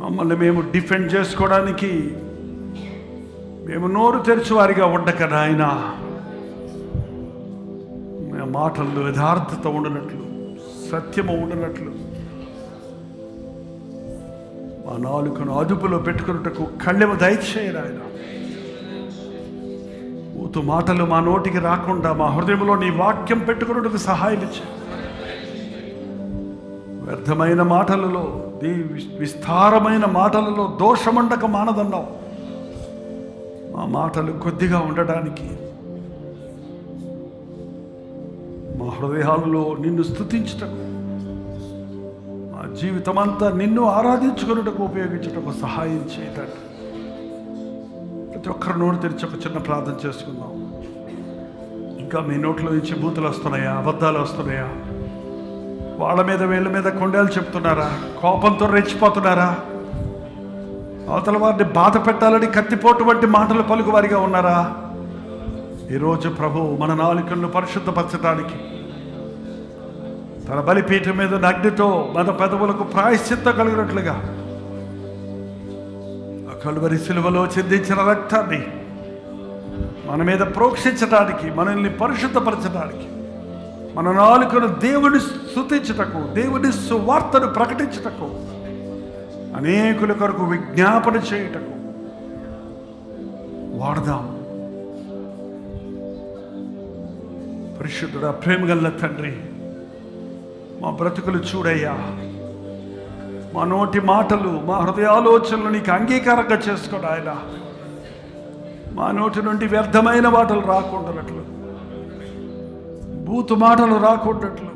మమ్మల్ని మేము డిఫెండ్ చేసుకోవడానికి మేము నోరు తెరిచేవారిగా ఉండక నాయన, మా మాటల్లో యథార్థత ఉండనట్లు, సత్యము ఉండనట్లు, మా నాలుకను అదుపులో పెట్టుకున్నట్టుకు కళ్ళెము దయచేయరు ఆయన. ఊతు మాటలు మా నోటికి రాకుండా మా హృదయంలో నీ వాక్యం పెట్టుకున్నట్టుకు సహాయం ఇచ్చే. వ్యర్థమైన మాటలలో, విస్తారమైన మాటలలో దోషమండక మానదన్నావు. మా మాటలు కొద్దిగా ఉండడానికి, మా హృదయాల్లో నిన్ను స్తుతించుటకు, మా జీవితం అంతా నిన్ను ఆరాధించుకున్నటకు ఉపయోగించుటకు సహాయం చేయటండి. ప్రతి ఒక్కరు నోరు తెరిచి ఒక చిన్న ప్రార్థన చేసుకుందాం. ఇంకా మీ నోట్లో నుంచి బూతులు వస్తున్నాయా, అబద్ధాలు వస్తున్నాయా? వాళ్ళ మీద వీళ్ళ మీద కొండలు చెప్తున్నారా? కోపంతో రెచ్చిపోతున్నారా? అవతల వారిని బాధ పెట్టాలని కత్తిపోటు వంటి మాటలు పలుకువారిగా ఉన్నారా? ఈరోజు ప్రభు మన నాలుకలను పరిశుద్ధపరచడానికి తన బలిపీఠం మీద అగ్నితో మన పెదవులకు ప్రాయశ్చిత్తం కలిగినట్లుగా ఆ కలువరి సిలువలో చిందించిన రక్తాన్ని మన మీద ప్రోక్షించడానికి, మనల్ని పరిశుద్ధపరచడానికి, మన నాలుకను దేవుని స్తుతించుటకు, దేవుని సువార్తను ప్రకటించుటకు, అనేకుల కొరకు విజ్ఞాపన చేయుటకు వాడదాం. పరిశుద్ధుడా, ప్రేమగల తండ్రి, మా బ్రతుకులు చూడయ్యా. మా నోటి మాటలు, మా హృదయాలోచనలు నీకు అంగీకారంగా చేసుకోడు ఆయన. మా నోటి నుండి వ్యర్థమైన మాటలు రాకుండానట్లు, బూతు మాటలు రాకుండాట్లు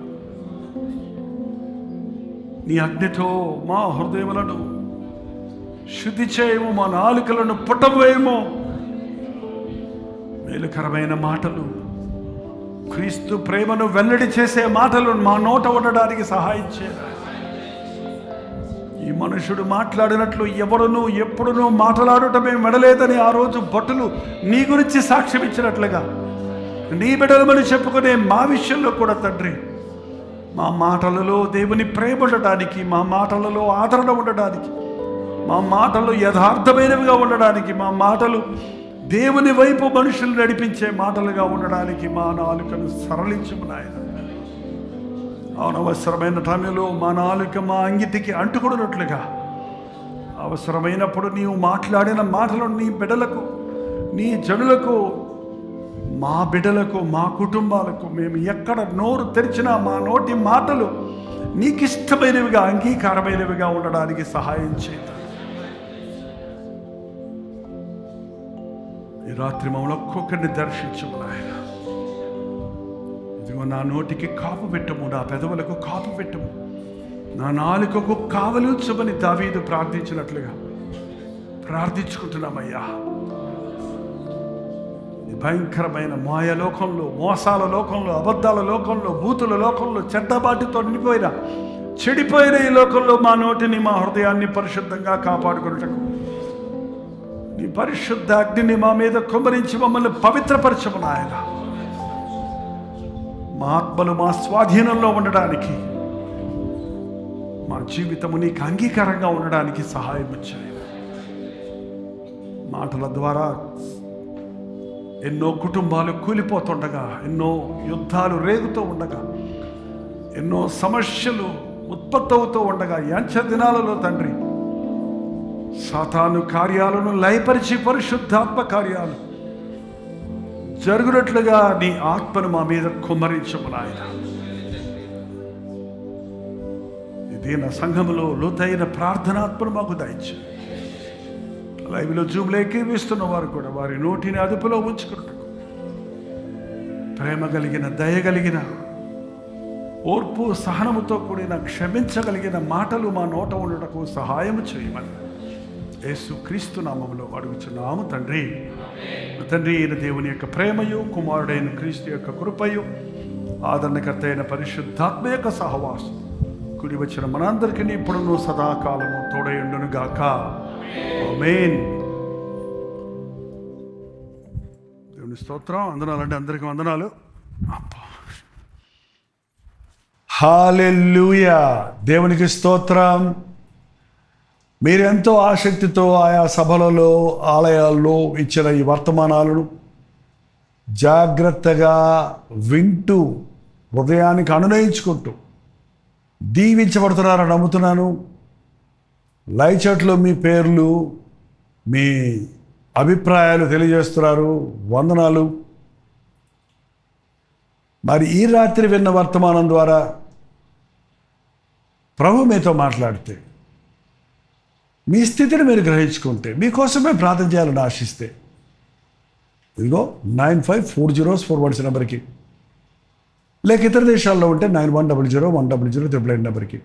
నీ అగ్నితో మా హృదయములను శుద్ధి చేయము, మా నాలుకలను పుట్టవేయము. మేలుకరమైన మాటలు, క్రీస్తు ప్రేమను వెల్లడి చేసే మాటలు మా నోట ఉండడానికి సహాయం చేయాలి. ఈ మనుషుడు మాట్లాడినట్లు ఎవరునూ ఎప్పుడునూ మాట్లాడటమే మెడలేదని ఆ రోజు భటులు నీ గురించి సాక్ష్యం ఇచ్చినట్లుగా నీ బిడ్డలమని చెప్పుకునే మా విషయంలో కూడా తండ్రి, మా మాటలలో దేవుని ప్రేమ ఉండడానికి, మా మాటలలో ఆదరణ ఉండడానికి, మా మాటలు యథార్థమైనవిగా ఉండడానికి, మా మాటలు దేవుని వైపు మనుషులు నడిపించే మాటలుగా ఉండడానికి మా నాలుకను సరళించుము నాయన. అవసరమైన టైంలో మా నాలుక మా అంగిటికి అంటుకున్నట్లుగా, అవసరమైనప్పుడు నీవు మాట్లాడిన మాటలు నీ బిడ్డలకు, నీ జనులకు, మా బిడ్డలకు, మా కుటుంబాలకు, మేము ఎక్కడ నోరు తెరిచినా మా నోటి మాటలు నీకిష్టమైనవిగా, అంగీకారమైనవిగా ఉండడానికి సహాయం చేయండి. ఈ రాత్రి మమ్మల్ని ఒక్కొక్కరిని దర్శించము నాయన. ఇదిగో నా నోటికి కాపు పెట్టము, నా పెదవులకు కాపు పెట్టము, నా నాలుకకు కావలి ఉంచమని దావీదు ప్రార్థించినట్లుగా ప్రార్థించుకుంటున్నామయ్యా. భయంకరమైన మాయ లోకంలో, మోసాల లోకంలో, అబద్ధాల లోకంలో, బూతుల లోకంలో, చెడ్డబాటితో నిండిపోయిన చెడిపోయిన ఈ లోకంలో మా నోటిని, మా హృదయాన్ని పరిశుద్ధంగా కాపాడుకున్నటకు నీ పరిశుద్ధ అగ్నిని మా మీద కుమ్మరించి మమ్మల్ని పవిత్రపరచము నాయన. మా ఆత్మలు మా స్వాధీనంలో ఉండడానికి, మా జీవితము నీకు అంగీకారంగా ఉండడానికి సహాయం వచ్చాయి. మాటల ద్వారా ఎన్నో కుటుంబాలు కూలిపోతుండగా, ఎన్నో యుద్ధాలు రేగుతూ ఉండగా, ఎన్నో సమస్యలు ఉత్పత్తి అవుతూ ఉండగా, యాంచ దినాలలో తండ్రి సాతాను కార్యాలను లయపరిచి పరిశుద్ధాత్మ కార్యాలు జరుగునట్లుగా నీ ఆత్మను మా మీద కుమ్మరించము నాయన. ఇదే నా సంఘములో లోతైన ప్రార్థనాత్మను మాకు దయచేయి. లైవ్లో జూమ్లో ఎక్కివిస్తున్న వారు కూడా వారి నోటిని అదుపులో ఉంచుకుంటారు. ప్రేమ కలిగిన, దయ కలిగిన, ఓర్పు సహనముతో కూడిన, క్షమించగలిగిన మాటలు మా నోట ఉండటకు సహాయం చేయమని యేసు క్రీస్తు నామములో అడుగుచున్నాము తండ్రి. తండ్రి అయిన దేవుని యొక్క ప్రేమయు, కుమారుడైన క్రీస్తు యొక్క కృపయు, ఆదరణకర్త అయిన పరిశుద్ధాత్మ యొక్క సహవాసం కుడి వచ్చిన మనందరికీ ఇప్పుడును సదాకాలము తోడయుండును గాక. ఆమేన్. దేవుని స్తోత్రం. వందనాలంటే అందరికీ వందనాలు. హల్లెలూయా. దేవునికి స్తోత్రం. మీరెంతో ఆసక్తితో ఆయా సభలలో, ఆలయాల్లో ఇచ్చిన ఈ వర్తమానాలను జాగ్రత్తగా వింటూ హృదయానికి అనునయించుకుంటూ దీవించబడుతున్నారని నమ్ముతున్నాను. లైవ్ చాట్లో మీ పేర్లు, మీ అభిప్రాయాలు తెలియజేస్తున్నారు. వందనాలు. మరి ఈ రాత్రి విన్న వర్తమానం ద్వారా ప్రభు మీతో మాట్లాడితే, మీ స్థితిని మీరు గ్రహించుకుంటే, మీకోసమే ప్రార్థన చేయాలని ఆశిస్తే, ఇదిగో 954041 నెంబర్కి, లేక ఇతర దేశాల్లో ఉంటే 9100100888 నెంబర్కి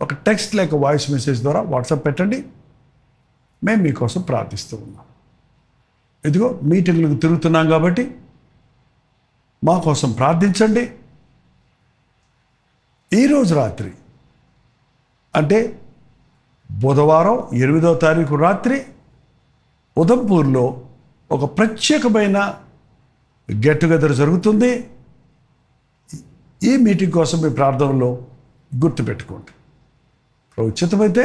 ఒక టెక్స్ట్ లేక వాయిస్ మెసేజ్ ద్వారా వాట్సాప్ పెట్టండి. మేము మీకోసం ప్రార్థిస్తూ ఉన్నాం. ఇదిగో మీటింగ్లకు తిరుగుతున్నాం కాబట్టి మా కోసం ప్రార్థించండి. ఈరోజు రాత్రి అంటే బుధవారం 8వ తారీఖు రాత్రి ఉదంపూర్లో ఒక ప్రత్యేకమైన గెట్ టుగెదర్ జరుగుతుంది. ఈ మీటింగ్ కోసం మీ ప్రార్థనలో గుర్తుపెట్టుకోండి. ఉచితమైతే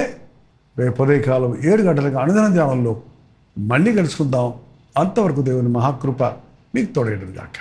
రేపు ఉదయకాలం 7 గంటలకు అనుదిన ధ్యానంలో మళ్ళీ కలుసుకుందాం. అంతవరకు దేవుని మహాకృప మీకు తోడేయడం గాక.